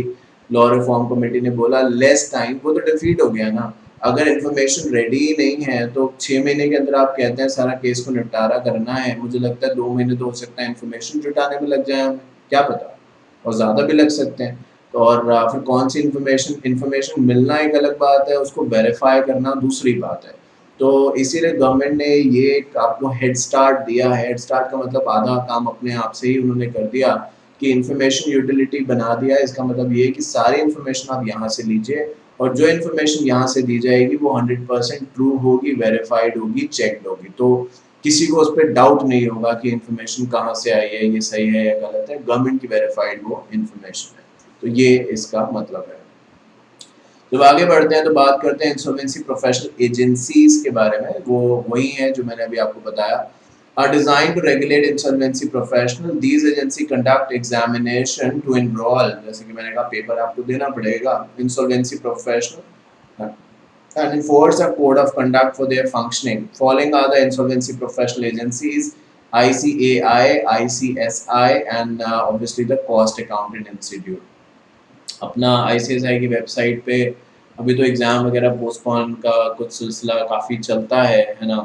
लॉ रिफॉर्म कमेटी ने बोला लेस टाइम, वो तो डिफीट हो गया ना। अगर इन्फॉर्मेशन रेडी ही नहीं है तो 6 महीने के अंदर आप कहते हैं सारा केस को निपटारा करना है, मुझे लगता है 2 महीने तो हो सकता है इन्फॉर्मेशन जुटाने में लग जाए हमें, क्या पता, और ज़्यादा भी लग सकते हैं। तो और फिर कौन सी इन्फॉर्मेशन मिलना एक अलग बात है, उसको वेरीफाई करना दूसरी बात है। तो इसीलिए गवर्नमेंट ने ये एक आपको हेड स्टार्ट दिया है। हेड स्टार्ट का मतलब आधा काम अपने आप से ही उन्होंने कर दिया कि इन्फॉर्मेशन यूटिलिटी बना दिया। इसका मतलब ये है कि सारी इन्फॉर्मेशन आप यहाँ से लीजिए, और जो इन्फॉर्मेशन यहाँ से दी जाएगी वो 100% ट्रू होगी, वेरीफाइड होगी, चेक्ड होगी। तो किसी को उस पर डाउट नहीं होगा कि इन्फॉर्मेशन कहाँ से आई है, ये सही है या गलत है, गवर्नमेंट की वेरीफाइड वो इन्फॉर्मेशन है। तो ये इसका मतलब है। जब आगे बढ़ते हैं तो बात करते हैं इंसॉल्वेंसी प्रोफेशनल एजेंसीज के बारे में। वो वही है जो मैंने अभी आपको बताया, are designed to regulate insolvency professional. These agency conduct examination to enroll, जैसे कि मैंने कहा पेपर आपको देना पड़ेगा, insolvency professional and enforce a code of conduct for their functioning. Following are the insolvency professional agencies: ICAI, ICSI, and obviously the Cost Accountant Institute. अपना ICSI की website पे अभी तो एग्ज़ाम वगैरह पोस्टपोन का कुछ सिलसिला काफ़ी चलता है ना,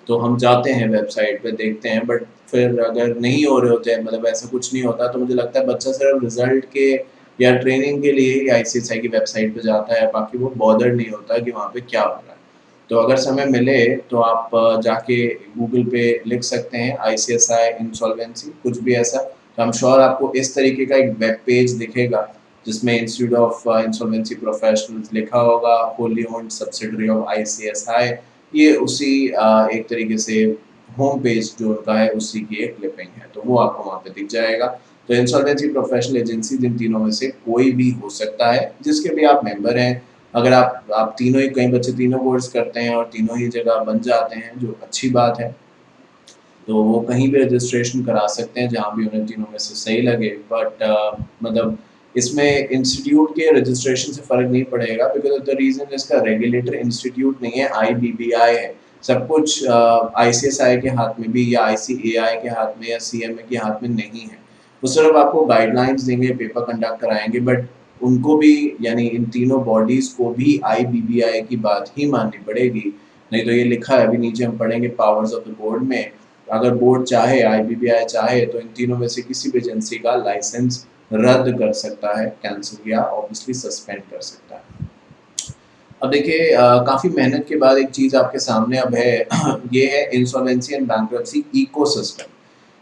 तो हम जाते हैं वेबसाइट पे देखते हैं, बट फिर अगर नहीं हो रहे होते हैं, मतलब ऐसा कुछ नहीं होता, तो मुझे लगता है बच्चा सिर्फ रिजल्ट के या ट्रेनिंग के लिए ही ICSI की वेबसाइट पे जाता है, बाकी वो बॉदर नहीं होता कि वहाँ पे क्या हो रहा है। तो अगर समय मिले तो आप जाके गूगल पे लिख सकते हैं ICSI इंसॉल्वेंसी, कुछ भी ऐसा, तो आई एम श्योर आपको इस तरीके का एक वेब पेज दिखेगा जिसमें इंस्टीट्यूट ऑफ इंसॉल्वेंसी प्रोफेशनल्स लिखा होगा, wholly owned subsidiary of ICSI। ये उसी एक तरीके से होम पेज जो उनका है उसी की एक क्लिपिंग है, तो वो आपको वहाँ पे दिख जाएगा। तो इंसॉल्वेंसी प्रोफेशनल एजेंसी इन तीनों में से कोई भी हो सकता है जिसके भी आप मेंबर हैं। अगर आप तीनों ही, कई बच्चे तीनों कोर्स करते हैं और तीनों ही जगह बन जाते हैं, जो अच्छी बात है, तो वो कहीं भी रजिस्ट्रेशन करा सकते हैं जहाँ भी उन्हें तीनों में से सही लगे। बट मतलब इसमें इंस्टीट्यूट के रजिस्ट्रेशन से फ़र्क नहीं पड़ेगा, बिकॉज ऑफ द रीज़न इसका रेगुलेटर इंस्टीट्यूट नहीं है, IBBI है। सब कुछ ICSI के हाथ में भी या ICAI के हाथ में या CMA के हाथ में नहीं है। वो सिर्फ आपको गाइडलाइंस देंगे, पेपर कंडक्ट कराएंगे, बट उनको भी, यानी इन तीनों बॉडीज़ को भी IBBI की बात ही माननी पड़ेगी। नहीं तो ये लिखा है, अभी नीचे हम पढ़ेंगे पावर्स ऑफ द बोर्ड में, अगर बोर्ड चाहे, IBBI चाहे, तो इन तीनों में से किसी भी एजेंसी का लाइसेंस रद्द कर सकता है, कैंसिल या ऑब्वियसली सस्पेंड कर सकता है। अब देखिए काफ़ी मेहनत के बाद एक चीज़ आपके सामने अब है ये है insolvency and bankruptcy ecosystem.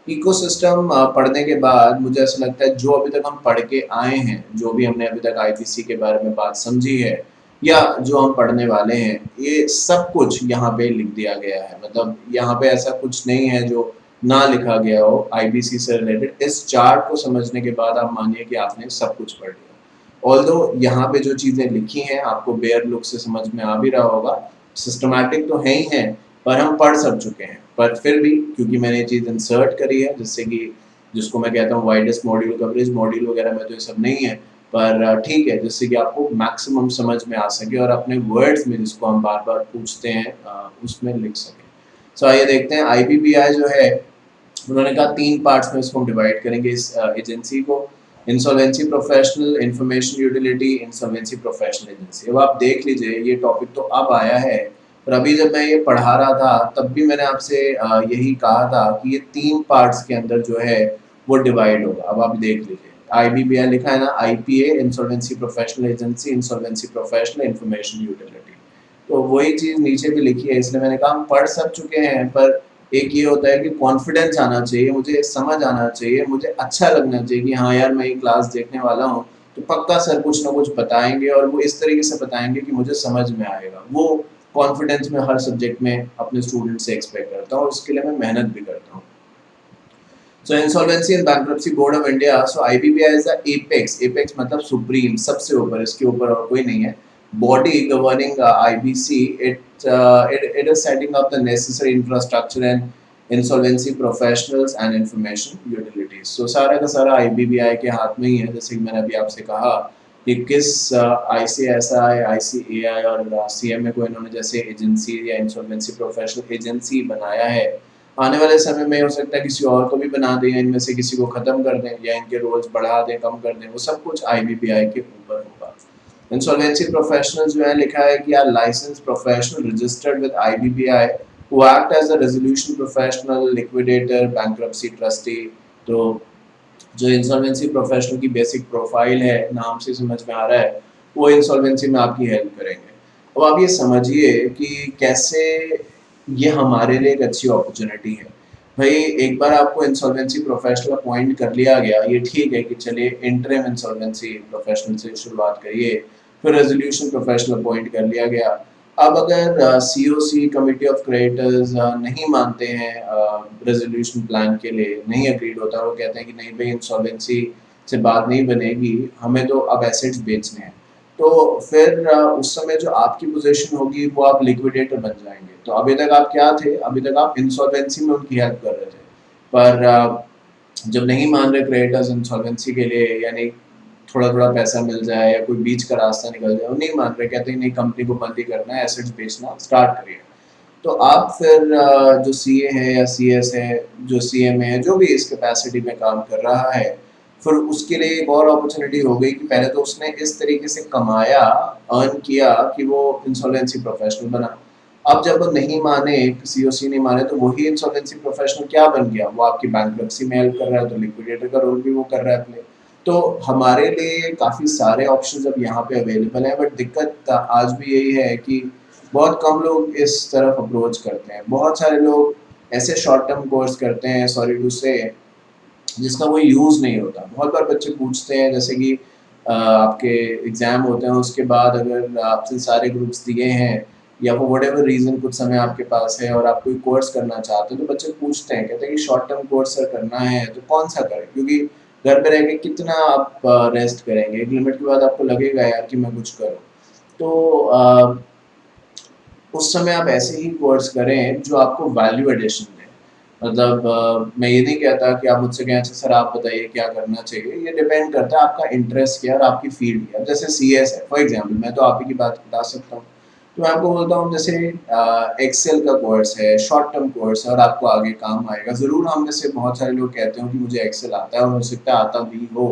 Ecosystem पढ़ने के बाद मुझे ऐसा लगता है जो अभी तक हम पढ़ के आए हैं, जो भी हमने अभी तक IPC के बारे में बात समझी है या जो हम पढ़ने वाले हैं, ये सब कुछ यहाँ पे लिख दिया गया है। मतलब यहाँ पे ऐसा कुछ नहीं है जो ना लिखा गया हो IBC से रिलेटेड। इस चार्ट को समझने के बाद आप मानिए कि आपने सब कुछ पढ़ लिया। ऑल्दो यहाँ पे जो चीज़ें लिखी हैं आपको बेयर लुक से समझ में आ भी रहा होगा, सिस्टमैटिक तो है ही है, पर हम पढ़ सब चुके हैं। पर फिर भी क्योंकि मैंने ये चीज़ इंसर्ट करी है, जिससे कि जिसको मैं कहता हूँ वाइडेस्ट मॉड्यूल कवरेज, मॉड्यूल वगैरह में तो ये सब नहीं है, पर ठीक है, जिससे कि आपको मैक्सिमम समझ में आ सके और अपने वर्ड्स में, जिसको हम बार बार पूछते हैं, उसमें लिख सकें। सो आइए देखते हैं IBBI जो है, उन्होंने कहा 3 पार्ट्स में इसको हम डिवाइड करेंगे इस एजेंसी को: insolvency professional, information utility, insolvency professional agency. अब आप देख लीजिए, ये टॉपिक तो अब आया है, पर अभी जब मैं ये पढ़ा रहा था तब भी मैंने आपसे यही कहा था कि ये 3 पार्ट्स के अंदर जो है वो डिवाइड होगा। अब आप देख लीजिए, IBBI लिखा है ना, IPA insolvency professional agency, insolvency professional, information utility. तो वही चीज़ नीचे भी लिखी है, इसलिए मैंने कहा हम पढ़ सब चुके हैं, पर एक ये होता है कि कॉन्फिडेंस आना चाहिए, मुझे समझ आना चाहिए, मुझे अच्छा लगना चाहिए कि हाँ यार मैं ये क्लास देखने वाला हूँ तो पक्का सर कुछ ना कुछ बताएंगे और वो इस तरीके से बताएंगे कि मुझे समझ में आएगा। वो कॉन्फिडेंस में हर सब्जेक्ट में अपने स्टूडेंट से एक्सपेक्ट करता हूँ और उसके लिए मैं मेहनत भी करता हूँ। So Insolvency and Bankruptcy Board of India, so IBBI is the apex, apex मतलब सुप्रीम, सबसे ऊपर, इसके ऊपर और कोई नहीं है। Body governing IBC, it is setting up the necessary infrastructure and insolvency professionals and information utilities. So सारा का सारा IBBI के हाथ में ही है, जैसे कि मैंने अभी आपसे कहा कि किस ICSI, ICAI और CMA को इन्होंने जैसे एजेंसी या इंसॉल्वेंसी प्रोफेशनल एजेंसी बनाया है, आने वाले समय में हो सकता है किसी और को भी बना दें, इनमें से किसी को खत्म कर दें या इनके रोल्स बढ़ा दें, कम कर दें, वो सब कुछ IBPI के ऊपर होगा। इंसॉल्वेंसी प्रोफेशनल जो है लिखा है कि are licence professional registered with IBPI who act as a resolution professional, liquidator, bankruptcy trustee. तो जो इंसॉल्वेंसी प्रोफेशनल की बेसिक प्रोफाइल है, नाम से समझ में आ रहा है, वो इंसॉल्वेंसी में आपकी हेल्प करेंगे। अब आप ये समझिए कि कैसे ये हमारे लिए एक अच्छी अपॉर्चुनिटी है। भाई एक बार आपको इंसॉल्वेंसी प्रोफेशनल अपॉइंट कर लिया गया, ये ठीक है कि चलिए इंटरिम इंसॉल्वेंसी प्रोफेशनल से शुरुआत करिए, फिर रेजोल्यूशन प्रोफेशनल अपॉइंट कर लिया गया। अब अगर COC कमिटी ऑफ क्रेडिटर्स नहीं मानते हैं रेजोल्यूशन प्लान के लिए, नहीं अग्रीड होता, वो कहते हैं कि नहीं भाई इंसॉल्वेंसी से बात नहीं बनेगी, हमें तो अब एसेट्स बेचने हैं, तो फिर उस समय जो आपकी पोजीशन होगी वो आप लिक्विडेटर बन जाएंगे। तो अभी तक आप क्या थे, अभी तक आप इंसॉल्वेंसी में उनकी हेल्प कर रहे थे, पर जब नहीं मान रहे क्रेडिटर्स इंसॉल्वेंसी के लिए, यानी थोड़ा थोड़ा पैसा मिल जाए या कोई बीच का रास्ता निकल जाए, वो नहीं मान रहे, कहते हैं नहीं कंपनी को बंद ही करना है, एसेट्स बेचना स्टार्ट करिए। तो आप फिर जो CA है या CS है, जो CMA है, जो भी इस कैपेसिटी में काम कर रहा है, फिर उसके लिए एक और अपॉर्चुनिटी हो गई कि पहले तो उसने इस तरीके से कमाया, अर्न किया कि वो इंसॉल्वेंसी प्रोफेशनल बना। अब जब वो नहीं माने, COC नहीं माने, तो वही इंसॉल्वेंसी प्रोफेशनल क्या बन गया, वो आपकी बैंक्रप्सी में हेल्प कर रहा है, तो लिक्विडेटर का रोल भी वो कर रहा है प्ले। तो हमारे लिए काफ़ी सारे ऑप्शंस अब यहाँ पे अवेलेबल हैं, बट दिक्कत आज भी यही है कि बहुत कम लोग इस तरफ अप्रोच करते हैं। बहुत सारे लोग ऐसे शॉर्ट टर्म कोर्स करते हैं, सॉरी टू से, जिसका कोई यूज़ नहीं होता। बहुत बार बच्चे पूछते हैं, जैसे कि आपके एग्ज़ाम होते हैं, उसके बाद अगर आपसे सारे ग्रुप्स दिए हैं या वो व्हाटएवर रीज़न कुछ समय आपके पास है और आप कोई कोर्स करना चाहते हो, तो बच्चे पूछते हैं, कहते हैं कि शॉर्ट टर्म कोर्स सर करना है तो कौन सा करें, क्योंकि घर पे रह के कितना आप रेस्ट करेंगे, एक लिमिट के बाद आपको लगेगा यार कि मैं कुछ करूँ। तो उस समय आप ऐसे ही कोर्स करें जो आपको वैल्यू एडिशन दे। मतलब मैं ये नहीं कहता कि आप मुझसे कहें अच्छा सर आप बताइए क्या करना चाहिए, ये डिपेंड करता है आपका इंटरेस्ट क्या और आपकी फील्ड क्या। जैसे CS है फॉर एग्जांपल, मैं तो आप ही की बात बता सकता हूँ, तो मैं आपको बोलता हूँ जैसे एक्सेल का कोर्स है, शॉर्ट टर्म कोर्स है और आपको आगे काम आएगा। ज़रूर हम में से बहुत सारे लोग कहते हो कि मुझे एक्सेल आता है, और हो सकता है आता भी हो,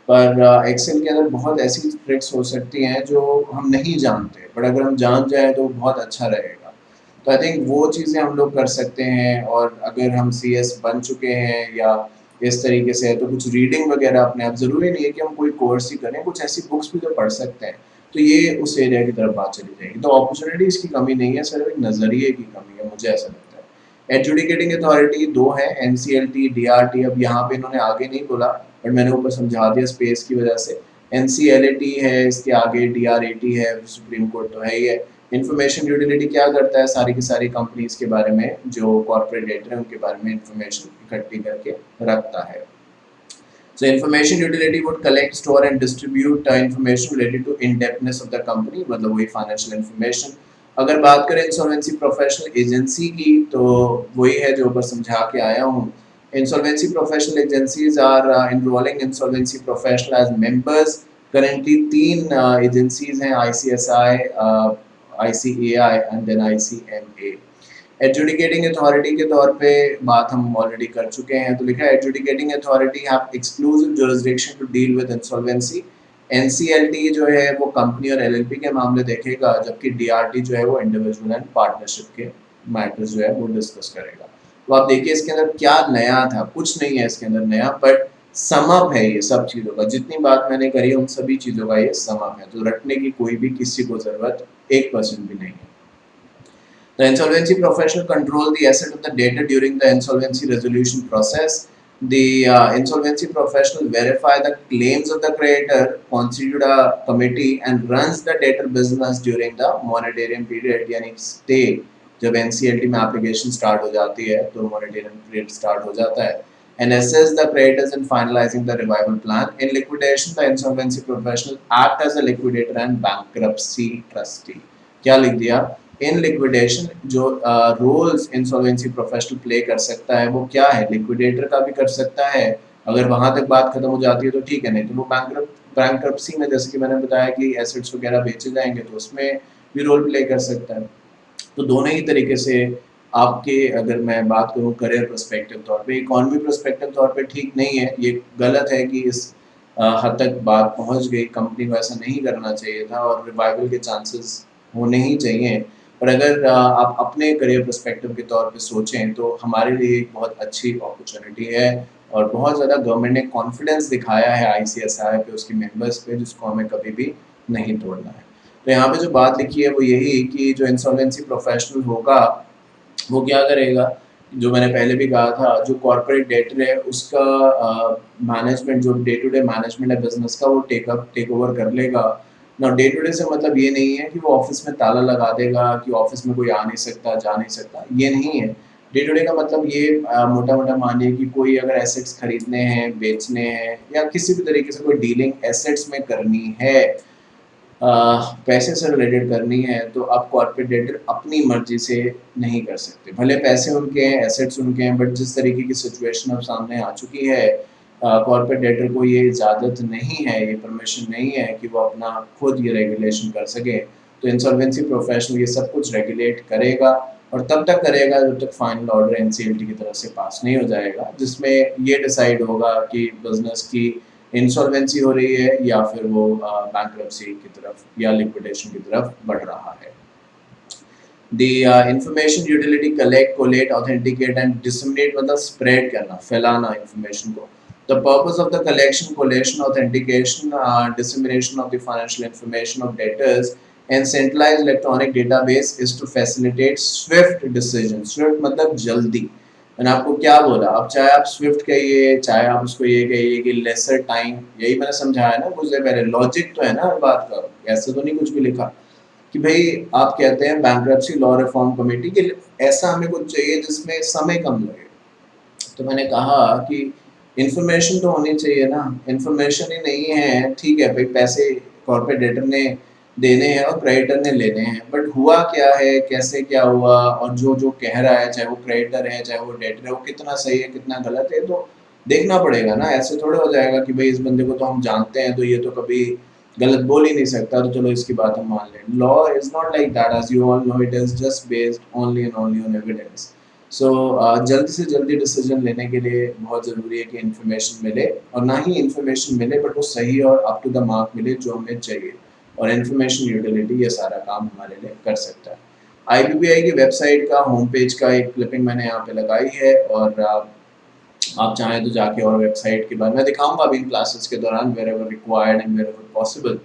पर एक्सेल के अंदर बहुत ऐसी ट्रिक्स हो सकती हैं जो हम नहीं जानते, बट अगर हम जान जाए तो बहुत अच्छा रहेगा। तो आई थिंक वो चीज़ें हम लोग कर सकते हैं। और अगर हम CS बन चुके हैं या इस तरीके से है, तो कुछ रीडिंग वगैरह अपने आप, ज़रूरी नहीं है कि हम कोई कोर्स ही करें, कुछ ऐसी बुक्स भी तो पढ़ सकते हैं। तो ये उस एरिया की तरफ बात चली जाएगी। तो अपॉर्चुनिटीज़ की कमी नहीं है, सिर्फ एक नज़रिए की कमी है, मुझे ऐसा लगता है। एडजुडिकेटिंग अथॉरिटी 2 है, NCLT, DRT। अब यहाँ पे इन्होंने आगे नहीं बोला, बट मैंने ऊपर समझा दिया स्पेस की वजह से। NCLAT है, इसके आगे DRAT है, सुप्रीम कोर्ट तो है ही है। इंफॉर्मेशन यूटिलिटी क्या करता है, सारी की सारी कंपनीज के बारे में, जो कॉर्पोरेट डेटा है उनके बारे में इंफॉर्मेशन इकट्ठी करके रखता है। So information utility would collect, store and distribute information related to indebtedness of the company, मतलब वही financial information। अगर बात करें इंसॉल्वेंसी प्रोफेशनल एजेंसी की, तो वही है जो ऊपर समझा के आया हूँ। Insolvency professional agencies are enrolling insolvency professional as members. Currently 3 agencies हैं, ICSI, ICAI and then ICMA। Adjudicating authority के तौर पे बात हम ऑलरेडी कर चुके हैं, तो लिखा है adjudicating authority have exclusive jurisdiction to deal with insolvency. NCLT जो है वो कंपनी और LLP के मामले देखेगा, जबकि DRT जो है वो इंडिविजुअल एंड पार्टनरशिप के मैटर्स जो है वो डिस्कस करेगा। तो आप देखिए इसके अंदर क्या नया था, कुछ नहीं है इसके अंदर नया, बट समअप है ये सब चीज़ों का। जितनी बात मैंने करी उन सभी चीज़ों का ये समअप है, तो रटने की कोई भी किसी को ज़रूरत 1% भी नहीं है। The insolvency professional control the asset of the debtor during the insolvency resolution process. The insolvency professional verify the claims of the creditor, constitute a committee and runs the debtor business during the moratorium period. यानी stay जब NCLT में application start हो जाती है तो moratorium period start हो जाता है, and assess the creditors in finalizing the revival plan. In liquidation, the insolvency professional act as a liquidator and bankruptcy trustee. क्या लिख दिया? इन लिक्विडेशन जो रोल्स इंसॉल्वेंसी प्रोफेशनल प्ले कर सकता है वो क्या है? लिक्विडेटर का भी कर सकता है, अगर वहां तक बात खत्म हो जाती है तो ठीक है, नहीं तो वो बैंकरप्सी में जैसे कि मैंने बताया कि एसेट्स वगैरह बेचे जाएंगे तो उसमें भी रोल प्ले कर सकता है। तो दोनों ही तरीके से आपके, अगर मैं बात करूं करियर पर्सपेक्टिव तौर पे, इकोनॉमी पर्सपेक्टिव तौर पे ठीक नहीं है, ये गलत है कि इस हद तक बात पहुंच गई। कंपनी को ऐसा नहीं करना चाहिए था और रिवाइवल के चांसेस होने ही चाहिए। पर अगर आप अपने करियर पर्सपेक्टिव के तौर पे सोचें तो हमारे लिए एक बहुत अच्छी अपॉर्चुनिटी है और बहुत ज़्यादा गवर्नमेंट ने कॉन्फिडेंस दिखाया है ICSI पे, उसके मेंबर्स पे, जिसको हमें कभी भी नहीं तोड़ना है। तो यहाँ पे जो बात लिखी है वो यही कि जो इंसॉल्वेंसी प्रोफेशनल होगा वो क्या करेगा, जो मैंने पहले भी कहा था, जो कॉर्पोरेट डेटर है उसका मैनेजमेंट, जो डे टू डे मैनेजमेंट है बिजनेस का, वो टेक ओवर कर लेगा ना। डे टू डे से मतलब ये नहीं है कि वो ऑफिस में ताला लगा देगा कि ऑफिस में कोई आ नहीं सकता, जा नहीं सकता, ये नहीं है। डे टू डे का मतलब ये मोटा मोटा मानिए कि कोई अगर एसेट्स खरीदने हैं, बेचने हैं, या किसी भी तरीके से कोई डीलिंग एसेट्स में करनी है, पैसे से रिलेटेड करनी है, तो आप कॉर्पोरेट डेटर अपनी मर्जी से नहीं कर सकते। भले पैसे उनके हैं, एसेट्स उनके हैं, बट जिस तरीके की सिचुएशन अब सामने आ चुकी है, कॉर्पोरेट डेटर को ये इजाज़त नहीं है, ये परमिशन नहीं है कि वो अपना खुद ये रेगुलेशन कर सके। तो इंसॉल्वेंसी प्रोफेशनल ये सब कुछ रेगुलेट करेगा और तब तक करेगा जब तक फाइनल ऑर्डर NCLT की तरफ से पास नहीं हो जाएगा, जिसमें ये डिसाइड होगा कि बिजनेस की इंसॉल्वेंसी हो रही है या फिर वो बैंक्रप्सी की तरफ या लिक्विडेशन की तरफ बढ़ रहा है। The information utility collect, collate, authenticate and disseminate मतलब spread करना, फैलाना information को। The purpose of the collection, collation, authentication, dissemination of the financial information of debtors and centralized electronic database is to facilitate swift decisions. Swift मतलब जल्दी। मैंने आपको क्या बोला, अब चाहे आप स्विफ्ट कहिए, चाहे आप उसको ये कहिए कि लेसर टाइम, यही मैंने समझाया ना कुछ देर पहले, लॉजिक तो है ना हर बात का, ऐसे तो नहीं कुछ भी लिखा कि भाई आप कहते हैं बैंक्रप्सी लॉ रिफॉर्म कमेटी के ऐसा हमें कुछ चाहिए जिसमें समय कम लगे। तो मैंने कहा कि इन्फॉर्मेशन तो होनी चाहिए ना, इन्फॉर्मेशन ही नहीं है, ठीक है भाई, पैसे कॉर्पोरेट डेटर ने देने हैं और क्रेडिटर ने लेने हैं, बट हुआ क्या है, कैसे क्या हुआ, और जो जो कह रहा है, चाहे वो क्रेडिटर है चाहे वो डेटर है, वो कितना सही है कितना गलत है, तो देखना पड़ेगा ना। ऐसे थोड़ा हो जाएगा कि भाई इस बंदे को तो हम जानते हैं तो ये तो कभी गलत बोल ही नहीं सकता, तो चलो इसकी बात हम मान लें। Law is not like that, as you all know, it is just based only and only on evidence. So जल्दी से जल्दी डिसीजन लेने के लिए बहुत ज़रूरी है कि इन्फॉर्मेशन मिले, और ना ही इन्फॉर्मेशन मिले बट वो सही और अप टू द मार्क मिले जो हमें चाहिए, और इन्फॉर्मेशन यूटिलिटी ये सारा काम हमारे लिए कर सकता है। IBPI की वेबसाइट का होम पेज का एक क्लिपिंग मैंने यहाँ पे लगाई है, और आप चाहें तो जाके और वेबसाइट के बारे में दिखाऊंगा अभी इन क्लासेस के दौरान, wherever required and wherever possible।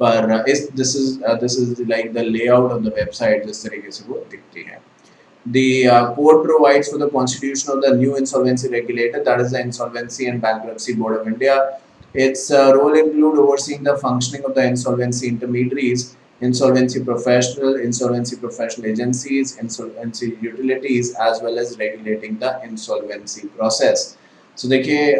पर this is like the layout of the website, जिस तरीके से वो दिखती है। The code provides for the constitution of the new insolvency regulator, that is the Insolvency and Bankruptcy Board of India. Its role include overseeing the functioning of the insolvency intermediaries, insolvency professional agencies, insolvency utilities, as well as regulating the insolvency process. So देखिए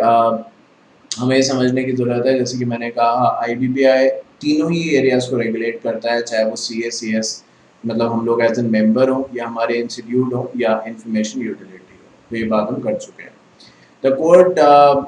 हमें समझने की ज़रूरत है, जैसे कि मैंने कहा IBPI तीनों ही एरियाज़ को रेगुलेट करता है, चाहे वो CS मतलब हम लोग एज एन मेंबर हो, या हमारे इंस्टीट्यूट हो, या इंफॉर्मेशन यूटिलिटी हो, तो ये बात हम कर चुके हैं। The court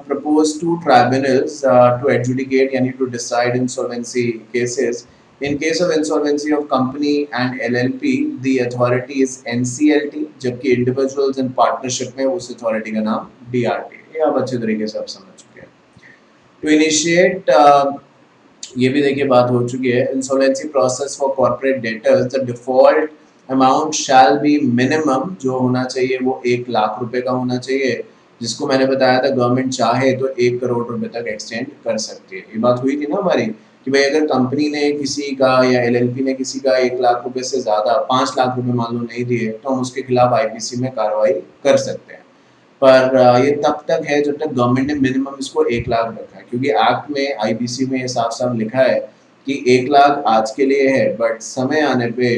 proposed two tribunals to adjudicate, यानी to decide insolvency cases. In case of insolvency of company and LLP, the authority is NCLT, जबकि individuals and partnership में उस authority का नाम DRT। ये आप अच्छे तरीके से आप समझ चुके हैं। To initiate ये भी देखिए बात हो चुकी है, insolvency process for corporate debtors, the default amount shall be minimum, जो होना चाहिए वो 1 लाख रुपए का होना चाहिए, जिसको मैंने बताया था गवर्नमेंट चाहे तो 1 करोड़ रुपए तक एक्सटेंड कर सकती है। ये बात हुई थी ना हमारी कि भाई अगर कंपनी ने किसी का या LLP ने किसी का 1 लाख रुपए से ज़्यादा 5 लाख रुपए मान लो नहीं दिए, तो हम उसके खिलाफ IPC में कार्रवाई कर सकते हैं। पर ये तब तक है जब तक गवर्नमेंट ने मिनिमम इसको 1 लाख रखा है, क्योंकि एक्ट में आईबीसी में ये साफ साफ लिखा है कि 1 लाख आज के लिए है, बट समय आने पे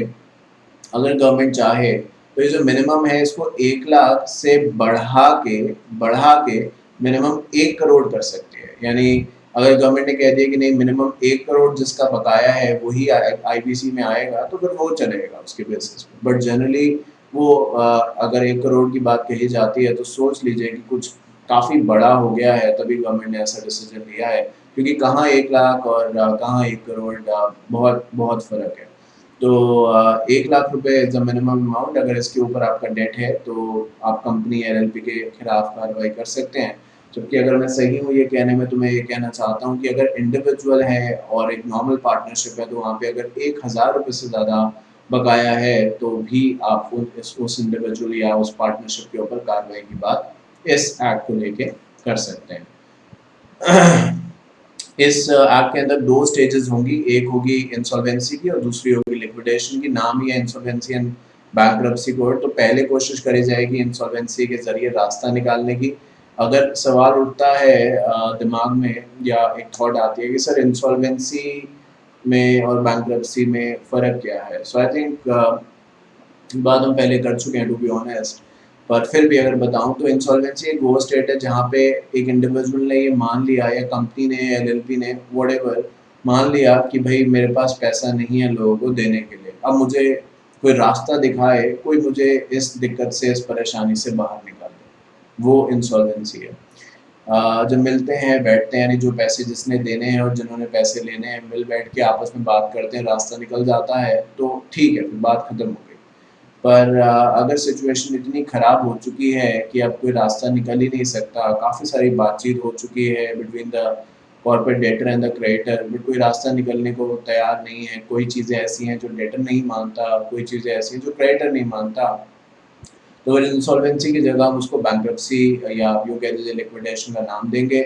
अगर गवर्नमेंट चाहे तो ये जो मिनिमम है इसको 1 लाख से बढ़ा के मिनिमम 1 करोड़ कर सकती है। यानी अगर गवर्नमेंट ने कह दिया कि नहीं, मिनिमम 1 करोड़ जिसका बकाया है वही आईबीसी में आएगा, तो फिर वो चलेगा उसके बेसिस पे। बट जनरली वो अगर 1 करोड़ की बात कही जाती है तो सोच लीजिए कि कुछ काफ़ी बड़ा हो गया है, तभी गवर्नमेंट ने ऐसा डिसीजन लिया है। क्योंकि कहाँ 1 लाख और कहाँ 1 करोड़, बहुत बहुत फ़र्क है। तो 1 लाख रुपए इज द मिनिमम अमाउंट। अगर इसके ऊपर आपका डेट है तो आप कंपनी एलएलपी के खिलाफ कार्रवाई कर सकते हैं। जबकि अगर मैं सही हूँ ये कहने में, तो मैं ये कहना चाहता हूँ कि अगर इंडिविजुअल है और एक नॉर्मल पार्टनरशिप है तो वहाँ पे अगर 1,000 रुपये से ज़्यादा बकाया है तो भी आप उस इंडिविजुअल या उस पार्टनरशिप के ऊपर कार्रवाई की बात इस एक्ट को लेके कर सकते हैं। इस एक्ट के अंदर 2 स्टेजेस होंगी, एक होगी इंसॉल्वेंसी की और दूसरी होगी लिक्विडेशन की। नाम ही है इंसॉल्वेंसी एंड बैंक्रप्सी कोड। तो पहले कोशिश करी जाएगी इंसॉल्वेंसी के जरिए रास्ता निकालने की। अगर सवाल उठता है दिमाग में या एक थॉट आती है कि सर इंसॉल्वेंसी में और बैंक्रप्सी में फ़र्क क्या है, सो आई थिंक बात हम पहले कर चुके हैं टू बी ऑनेस्ट। पर फिर भी अगर बताऊं तो इंसॉल्वेंसी एक वो स्टेट है जहाँ पे एक इंडिविजुअल ने ये मान लिया या कंपनी ने एलएलपी ने व्हाटएवर मान लिया कि भाई मेरे पास पैसा नहीं है लोगों को देने के लिए, अब मुझे कोई रास्ता दिखाए, कोई मुझे इस दिक्कत से, इस परेशानी से बाहर निकाले, वो इंसॉल्वेंसी है। जब मिलते हैं बैठते हैं, यानी जो पैसे जिसने देने हैं और जिन्होंने पैसे लेने हैं मिल बैठ के आपस में बात करते हैं, रास्ता निकल जाता है तो ठीक है, फिर बात खत्म हो गई। पर अगर सिचुएशन इतनी ख़राब हो चुकी है कि अब कोई रास्ता निकल ही नहीं सकता, काफ़ी सारी बातचीत हो चुकी है between the corporate debtor and the creditor, but कोई रास्ता निकलने को तैयार नहीं है। कोई चीज़ें ऐसी हैं जो डेटर नहीं मानता, कोई चीज़ें ऐसी हैं जो क्रेडिटर नहीं मानता, तो इंसॉल्वेंसी की जगह हम उसको बैंक्रप्सी या यूँ कह लीजिए लिक्विडेशन का नाम देंगे।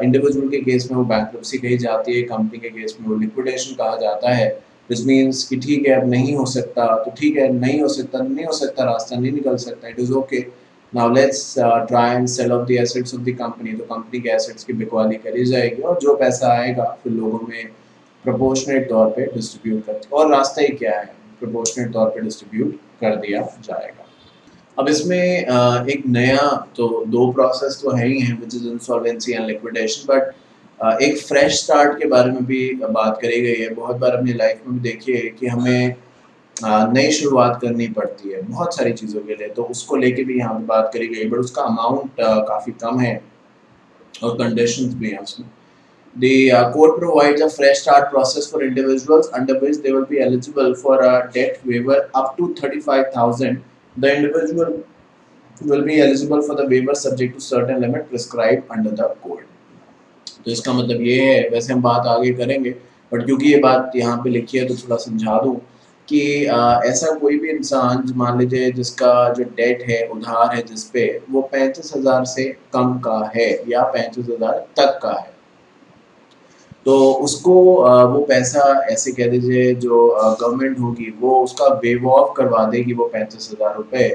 इंडिविजुअल के केस में वो बैंक्रप्सी कही जाती है, कंपनी के केस में वो लिक्विडेशन कहा जाता है। विच मीन्स कि ठीक है, अब नहीं हो सकता तो ठीक है, नहीं हो सकता, रास्ता नहीं निकल सकता, it is okay. Now let's try and sell off the assets of the company. तो कंपनी के एसेट्स की बिकवाली करी जाएगी और जो पैसा आएगा फिर लोगों में प्रोपोर्शनेट तौर पे डिस्ट्रीब्यूट कर, और रास्ता ही क्या है, प्रोपोर्शनेट तौर पे डिस्ट्रीब्यूट कर दिया जाएगा। अब इसमें एक नया, तो 2 प्रोसेस तो है ही हैं which is insolvency and liquidation, but एक फ्रेश स्टार्ट के बारे में भी बात करी गई है। बहुत बार अपनी लाइफ में भी देखिए कि हमें नई शुरुआत करनी पड़ती है बहुत सारी चीज़ों के लिए, तो उसको लेके भी यहाँ पे बात करी गई, बट उसका अमाउंट काफ़ी कम है और कंडीशंस भी हैं उसमें। The code provides a fresh start process for individuals under which they will be eligible for a debt waiver up to 35,000. The individual will be eligible for the waiver subject to certain limit prescribed under the code. तो इसका मतलब ये है, वैसे हम बात आगे करेंगे, बट क्योंकि ये बात यहाँ पे लिखी है तो थोड़ा समझा दूँ कि ऐसा कोई भी इंसान मान लीजिए जिसका जो डेट है, उधार है जिस पे, वो 35,000 से कम का है या 35,000 तक का है, तो उसको वो पैसा ऐसे कह दीजिए जो गवर्नमेंट होगी वो उसका वेव ऑफ करवा देगी वो 35,000 रुपये,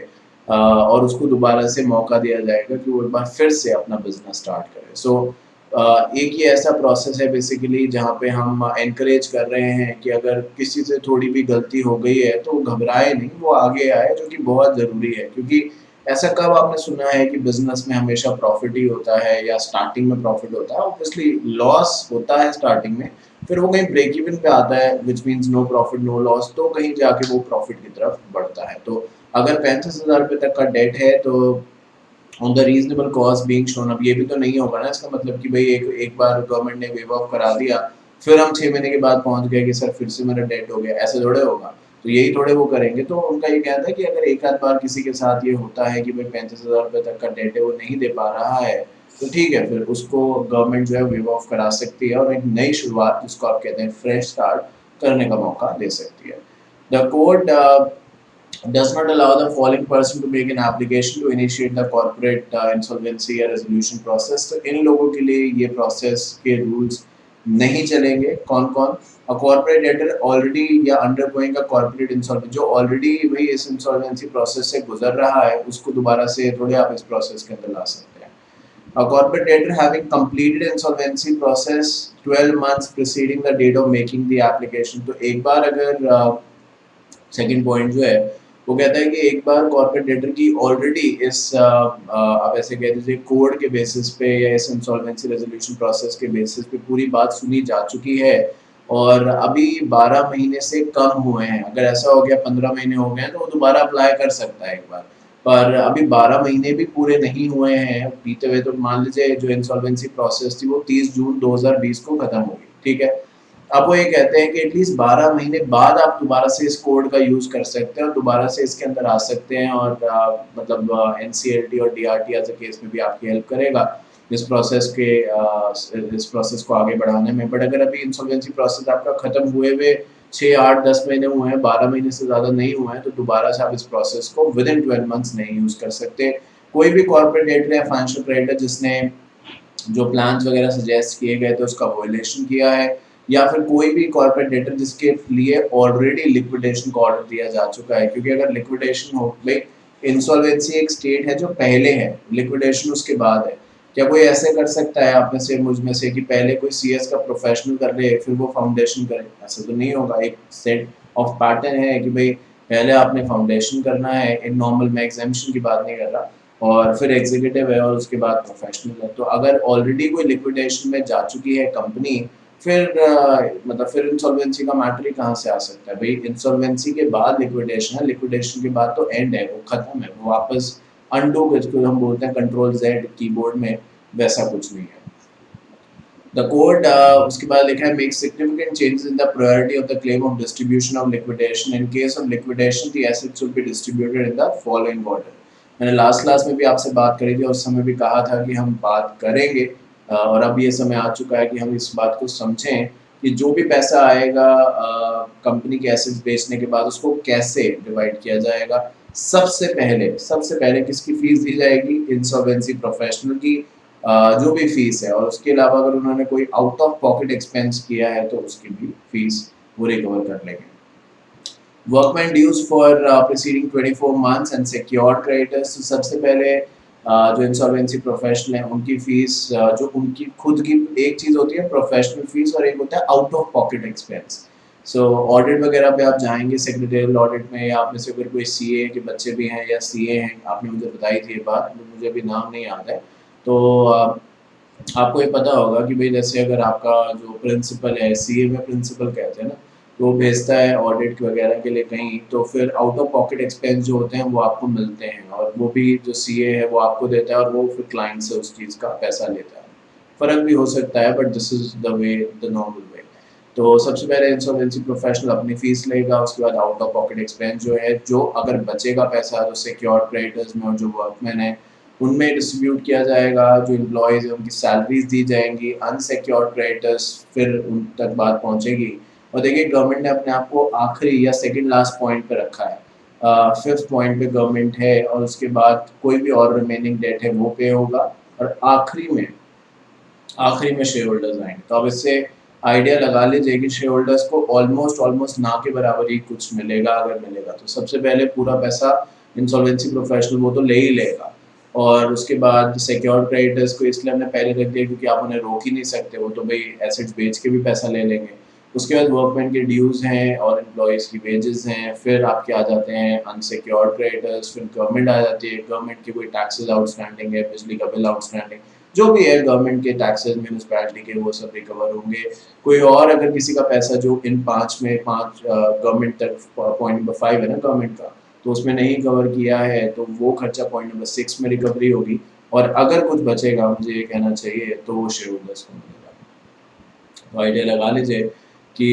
और उसको दोबारा से मौका दिया जाएगा कि वो एक बार फिर से अपना बिजनेस स्टार्ट करे। सो एक ये ऐसा प्रोसेस है बेसिकली जहाँ पे हम एनकरेज कर रहे हैं कि अगर किसी से थोड़ी भी गलती हो गई है तो घबराए नहीं, वो आगे आए, जो कि बहुत ज़रूरी है। क्योंकि ऐसा कब आपने सुना है कि बिजनेस में हमेशा प्रॉफिट ही होता है या स्टार्टिंग में प्रॉफिट होता है? ऑब्वियसली लॉस होता है स्टार्टिंग में, फिर वो कहीं ब्रेक इवन पे आता है, which means no profit no loss, तो कहीं जाके वो प्रॉफिट की तरफ बढ़ता है। तो अगर 35,000 रुपये तक का डेट है तो on the reasonable cost being shown, अब ये भी तो नहीं होगा ना इसका मतलब कि भाई एक बार गवर्नमेंट ने वेव ऑफ करा दिया, फिर हम 6 महीने के बाद पहुंच गए कि सर फिर से मेरा डेट हो गया, ऐसे थोड़े होगा। तो यही थोड़े वो करेंगे। तो उनका ये कहना है कि अगर एक आध बार किसी के साथ ये होता है कि भाई 35,000 रुपये तक का डेट है वो नहीं दे पा रहा है, तो ठीक है, फिर उसको गवर्नमेंट जो है वेव ऑफ करा सकती है और एक नई शुरुआत, जिसको आप कहते हैं फ्रेश स्टार्ट, करने का मौका दे सकती है। The code does not allow the following person to make an application to initiate the corporate insolvency या resolution process। तो इन लोगों के लिए ये process के rules नहीं चलेंगे। कौन कौन? अ कॉर्पोरेट डेटर ऑलरेडी या अंडरगोइंग अ कॉर्पोरेट इंसॉल्वेंसी, जो ऑलरेडी भाई इस इंसॉल्वेंसी प्रोसेस से गुजर रहा है उसको दोबारा से थोड़े आप इस प्रोसेस के अंदर ला सकते हैं। A corporate debtor having completed insolvency process 12 months preceding the date of making the application। तो एक बार अगर सेकंड पॉइंट जो है वो कहता है कि एक बार कॉर्पोरेट डेटर की ऑलरेडी इस आप ऐसे कह दीजिए कोड के बेसिस पे या इस इंसॉल्वेंसी रेजोल्यूशन प्रोसेस के बेसिस पे पूरी बात सुनी जा चुकी है और अभी 12 महीने से कम हुए हैं, अगर ऐसा हो गया 15 महीने हो गए हैं तो वो दोबारा अप्लाई कर सकता है एक बार, पर अभी 12 महीने भी पूरे नहीं हुए हैं बीते हुए, तो मान लीजिए जो इंसॉल्वेंसी प्रोसेस थी वो 30 जून 2020 को खत्म होगी, ठीक है। अब वो ये कहते हैं कि एटलीस्ट 12 महीने बाद आप दोबारा से इस कोड का यूज कर सकते हैं और दोबारा से इसके अंदर आ सकते हैं और मतलब एनसीएलटी और डीआरटी एज अ केस में भी आपकी हेल्प करेगा इस प्रोसेस को आगे बढ़ाने में। बट अगर अभी इंसॉल्वेंसी प्रोसेस आपका खत्म हुए हुए 6, 8, 10 महीने हुए हैं, 12 महीने से ज़्यादा नहीं हुए हैं, तो दोबारा से आप इस प्रोसेस को विद इन 12 मंथ्स नहीं यूज़ कर सकते। कोई भी कॉर्पोरेट डेटर या फाइनेंशियल क्रेडिटर जिसने जो प्लान्स वगैरह सजेस्ट किए गए थे उसका वोलेशन किया है, या फिर कोई भी कॉर्पोरेट डेटर जिसके लिए ऑलरेडी लिक्विडेशन का ऑर्डर दिया जा चुका है, क्योंकि अगर लिक्विडेशन हो भाई, इंसॉल्वेंसी एक स्टेट है जो पहले है, लिक्विडेशन उसके बाद है। क्या कोई ऐसे कर सकता है आप में से मुझ में से कि पहले कोई सीएस का प्रोफेशनल कर ले फिर वो फाउंडेशन करे? ऐसा तो नहीं होगा। एक सेट ऑफ पैटर्न है कि भाई पहले आपने फाउंडेशन करना है, इन नॉर्मल मैं एग्जामिशन की बात नहीं कर रहा, और फिर एग्जीक्यूटिव है और उसके बाद प्रोफेशनल है। तो अगर ऑलरेडी कोई लिक्विडेशन में जा चुकी है कंपनी, फिर मतलब फिर इंसॉल्वेंसी का मैटर ही कहाँ से आ सकता है भाई? इंसॉल्वेंसी के बाद लिक्विडेशन है, लिक्विडेशन के बाद तो एंड है, वो खत्म है, वो वापस अनडू जिसको हम बोलते हैं कंट्रोल जेड कीबोर्ड में, वैसा कुछ नहीं है। द कोड उसके बाद लिखा है make significant changes in the priority of the claim of distribution of liquidation. In case of liquidation the assets will be distributed in the following order. मैंने लास्ट क्लास में भी आपसे बात करी थी और उस समय भी कहा था कि हम बात करेंगे, और अब ये समय आ चुका है कि हम इस बात को समझें कि जो भी पैसा आएगा कंपनी के एसेट्स बेचने के बाद उसको कैसे डिवाइड किया जाएगा। सबसे पहले किसकी फीस दी जाएगी? इंसॉल्वेंसी प्रोफेशनल की जो भी फीस है, और उसके अलावा अगर उन्होंने कोई आउट ऑफ पॉकेट एक्सपेंस किया है तो उसकी भी फीस वो रिकवर कर लेंगे। Workman dues for preceding 24 months and secured creditors. तो सबसे पहले जो इंसॉल्वेंसी प्रोफेशनल है उनकी फीस, जो उनकी खुद की एक चीज़ होती है प्रोफेशनल फीस और एक होता है out of pocket expense. So audit वगैरह पे आप जाएंगे सेक्रेटरियल ऑडिट में, या आप में से अगर कोई सीए के बच्चे भी हैं या सीए हैं, आपने मुझे बताई थी ये बात, मुझे अभी नाम नहीं याद है, तो आपको ये पता होगा कि भाई जैसे अगर आपका जो प्रिंसिपल है, सीए में प्रिंसिपल कहते हैं ना, तो वो भेजता है ऑडिट वगैरह के लिए कहीं, तो फिर आउट ऑफ पॉकेट एक्सपेंस जो होते हैं वो आपको मिलते हैं, और वो भी जो सीए है वो आपको देता है और वो फिर क्लाइंट से उस चीज़ का पैसा लेता है। फ़र्क भी हो सकता है but this is the way, the normal way. तो सबसे पहले इंसॉल्वेंसी प्रोफेशनल अपनी फीस लेगा, उसके बाद आउट ऑफ पॉकेट एक्सपेंस जो है, जो अगर बचेगा पैसा जो सिक्योर्ड क्रेडिटर्स में और जो वर्कमैन है उनमें डिस्ट्रीब्यूट किया जाएगा, जो एम्प्लॉयज़ हैं उनकी सैलरीज दी जाएंगी, अनसिक्योर्ड क्रेडिटर्स फिर उन तक बात पहुंचेगी। और देखिए गवर्नमेंट ने अपने आप को आखिरी या सेकंड लास्ट पॉइंट पे रखा है, फिफ्थ पॉइंट पे गवर्नमेंट है, और उसके बाद कोई भी और रिमेनिंग डेट है वो पे होगा, और आखिरी में शेयर होल्डर्स आएंगे। तो अब इससे आइडिया लगा लीजिए कि शेयर होल्डर्स को ऑलमोस्ट ना के बराबर ही कुछ मिलेगा, अगर मिलेगा तो। सबसे पहले पूरा पैसा इंसॉल्वेंसी प्रोफेशनल वो तो ले ही लेगा, और उसके बाद सिक्योर्ड क्रेडिटर्स को इसलिए हमने पहले रख दिया क्योंकि आप उन्हें रोक ही नहीं सकते, वो तो भाई एसेट्स बेच के भी पैसा ले लेंगे। उसके बाद वर्कमैन के ड्यूज़ हैं और एम्प्लॉयज़ की वेजेस हैं, फिर आपके आ जाते हैं अनसिक्योर्ड क्रेडिटर्स, फिर गवर्नमेंट आ जाती है, गवर्नमेंट के कोई टैक्सेस आउटस्टैंडिंग है, बिजली का बिल आउटस्टैंडिंग, जो भी है गवर्नमेंट के टैक्सेस म्यूनिसिपैलिटी के, वो सब रिकवर होंगे। कोई और अगर किसी का पैसा जो इन पाँच गवर्नमेंट तक, पॉइंट नंबर 5 है ना गवर्नमेंट का, तो उसमें नहीं कवर किया है तो वो खर्चा पॉइंट नंबर 6 में रिकवरी होगी, और अगर कुछ बचेगा, मुझे ये कहना चाहिए, तो वो शेयर होल्डर्स को मिलेगा। तो आइडिया लगा लीजिए कि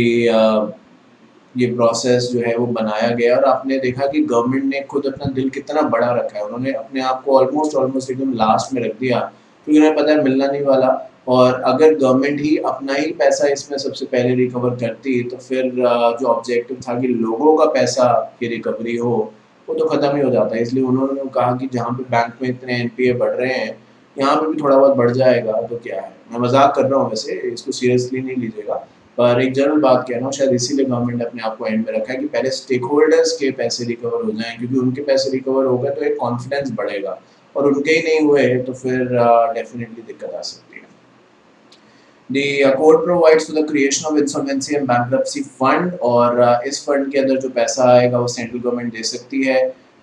ये प्रोसेस जो है वो बनाया गया, और आपने देखा कि गवर्नमेंट ने खुद अपना दिल कितना बड़ा रखा है, उन्होंने अपने आप को ऑलमोस्ट एकदम लास्ट में रख दिया, क्योंकि उन्हें पता है मिलना नहीं वाला। और अगर गवर्नमेंट ही अपना ही पैसा इसमें सबसे पहले रिकवर करती, तो फिर जो ऑब्जेक्टिव था कि लोगों का पैसा की रिकवरी हो, वो तो ख़त्म ही हो जाता है। इसलिए उन्होंने कहा कि जहाँ पे बैंक में इतने एनपीए बढ़ रहे हैं, यहाँ पे भी थोड़ा बहुत बढ़ जाएगा तो क्या है। मैं मजाक कर रहा हूँ, वैसे इसको सीरियसली नहीं लीजिएगा, पर एक जनरल बात कह रहा हूँ, शायद इसीलिए गवर्नमेंट ने अपने आप को एंड में रखा है कि पहले स्टेक होल्डर्स के पैसे रिकवर हो जाएं, क्योंकि उनके पैसे रिकवर हो गए तो एक कॉन्फिडेंस बढ़ेगा, और उनके ही नहीं हुए तो फिर डेफिनेटली दिक्कत आ सकती है। The code provides for the creation of insolvency and bankruptcy fund, और इस फंड के अंदर जो पैसा आएगा वो सेंट्रल गवर्नमेंट दे सकती है।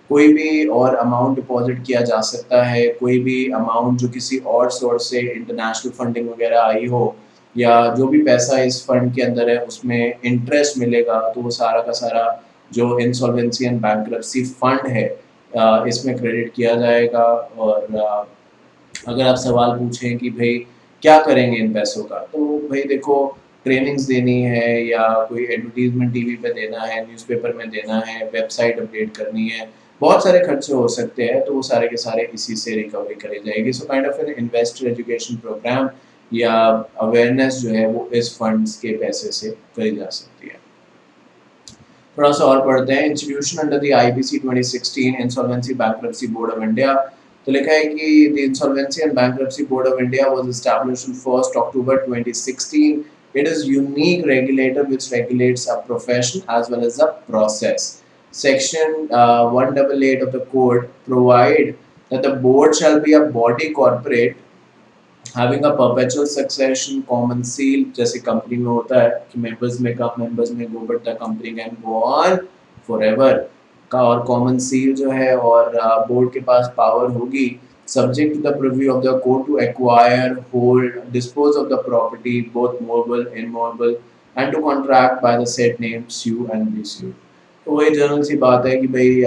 कोई भी और अमाउंट डिपॉजिट किया जा सकता है, कोई भी अमाउंट जो किसी और सोर्स से इंटरनेशनल फंडिंग वगैरह आई हो, या जो भी पैसा इस फंड के अंदर है उसमें इंटरेस्ट मिलेगा, तो वो सारा का सारा जो इंसॉल्वेंसी एंड बैंक्रप्सी फंड है इसमें क्रेडिट किया जाएगा। और अगर आप सवाल पूछें कि भाई क्या करेंगे इन पैसों का, तो भाई देखो, ट्रेनिंग्स देनी है, या कोई एडवर्टीजमेंट टीवी पे देना है, न्यूज़पेपर में देना है, वेबसाइट अपडेट करनी है, बहुत सारे खर्चे हो सकते हैं, तो वो सारे के सारे इसी से रिकवरी करी जाएगी। So kind of an investor education programme या अवेयरनेस जो है वो इस फंड्स के पैसे से करी जा सकती है। थोड़ा सा और पढ़ते हैं। Institution under the IBC 2016 insolvency bankruptcy board of India. तो लिखा है कि the insolvency and bankruptcy board of India was established on 1st October 2016. It is unique regulator which regulates a profession as well as a process. Section 188 of the code provide that the board shall be a body corporate having a perpetual succession common seal, जैसे company में होता है कि members में कम members में go, but the company can go on forever का, और कॉमन सील जो है, और बोर्ड के पास पावर होगी subject to the preview of the court to acquire, hold, dispose of the property both movable immovable and to contract by the set name, sue and be sue. तो वही general सी बात है कि भाई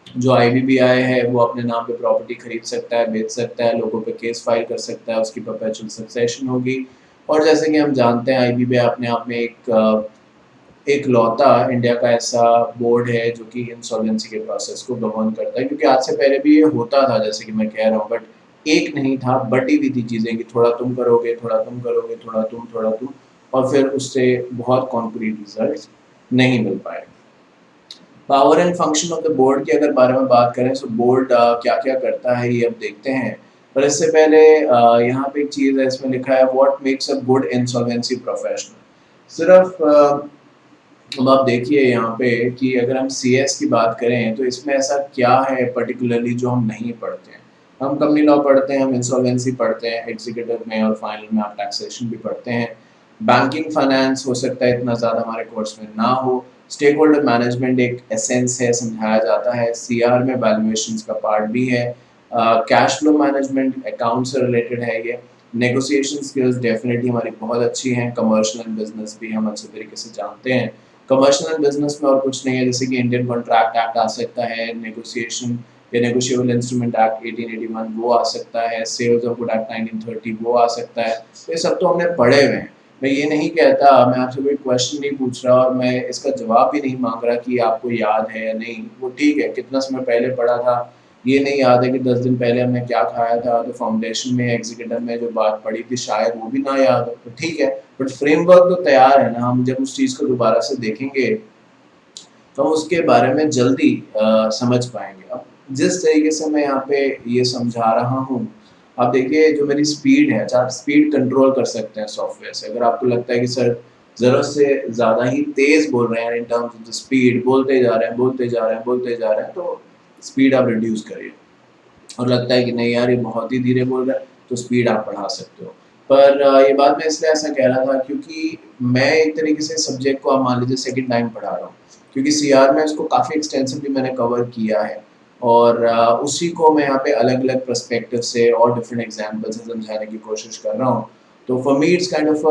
जो IBBI है वो अपने नाम पे प्रॉपर्टी खरीद सकता है, बेच सकता है, लोगों पे केस फाइल कर सकता है, उसकी परपेचुअल सक्सेशन होगी। और जैसे कि हम जानते हैं IBBI अपने आप में एक लौता इंडिया का ऐसा बोर्ड है जो कि इंसॉल्वेंसी के प्रोसेस को गवर्न करता है, क्योंकि आज से पहले भी ये होता था जैसे कि मैं कह रहा हूँ, बट एक नहीं था, बटी हुई थी चीज़ें कि थोड़ा तुम करोगे, थोड़ा तुम करोगे, थोड़ा तुम, और फिर उससे बहुत कॉन्क्रीट रिजल्ट नहीं मिल पाए। Power and function of the board की अगर बारे में बात करें, तो बोर्ड क्या क्या करता है ये अब देखते हैं। पर इससे पहले यहाँ पे एक चीज़ है, इसमें लिखा है what makes a good insolvency professional. सिर्फ अब आप देखिए यहाँ पे कि अगर हम CS की बात करें तो इसमें ऐसा क्या है पर्टिकुलरली जो हम नहीं पढ़ते हैं। हम कंपनी लॉ पढ़ते हैं, हम इंसॉल्वेंसी पढ़ते हैं एग्जीक्यूटिव में, और फाइनल में आप टैक्सेशन भी पढ़ते हैं। बैंकिंग फाइनेंस हो सकता है इतना ज़्यादा हमारे कोर्स में ना हो। स्टेक होल्डर मैनेजमेंट एक एसेंस है, समझाया जाता है। CR में वैल्यूएशंस का पार्ट भी है। कैश फ्लो मैनेजमेंट अकाउंट से रिलेटेड है ये। नेगोशिएशन स्किल्स डेफिनेटली हमारी बहुत अच्छी हैं। कमर्शियल एंड बिजनेस भी हम अच्छे तरीके से जानते हैं। कमर्शियल एंड बिजनेस में और कुछ नहीं है, जैसे कि इंडियन कॉन्ट्रैक्ट एक्ट आ सकता है, नेगोशिएशन या नेगोशिएबल इंस्ट्रूमेंट एक्ट 1881 वो आ सकता है, सेल्स ऑफ गुड एक्ट 1930 वो आ सकता है। तो ये सब तो हमने पढ़े हुए हैं। मैं ये नहीं कहता, मैं आपसे कोई क्वेश्चन नहीं पूछ रहा और मैं इसका जवाब भी नहीं मांग रहा कि आपको याद है या नहीं। वो ठीक है, कितना समय पहले पढ़ा था ये नहीं याद है कि 10 दिन पहले हमने क्या खाया था, तो फाउंडेशन में एग्जीक्यूटिव में जो बात पढ़ी थी शायद वो भी ना याद हो, तो ठीक है, बट फ्रेमवर्क तो तैयार है ना। हम जब उस चीज़ को दोबारा से देखेंगे तो हम उसके बारे में जल्दी समझ पाएंगे। अब जिस तरीके से मैं यहाँ पे ये समझा रहा हूँ, आप देखिए जो मेरी स्पीड है, अच्छा आप स्पीड कंट्रोल कर सकते हैं सॉफ्टवेयर से। अगर आपको लगता है कि सर ज़रूरत से ज़्यादा ही तेज़ बोल रहे हैं in terms of the speed, बोलते जा रहे हैं बोलते जा रहे हैं बोलते जा रहे हैं, तो स्पीड आप रिड्यूस करिए। और लगता है कि नहीं यार ये बहुत ही धीरे बोल रहा है, तो स्पीड आप बढ़ा सकते हो। पर ये बात मैं इसलिए ऐसा कह रहा था क्योंकि मैं एक तरीके से सब्जेक्ट को आप मान लीजिए सेकंड टाइम पढ़ा रहा हूँ, क्योंकि CR में इसको काफ़ी एक्सटेंसिवली मैंने कवर किया है, और उसी को मैं यहाँ पे अलग-अलग पर्सपेक्टिव से और डिफरेंट एग्जांपल से समझाने की कोशिश कर रहा हूँ। तो for me it's kind of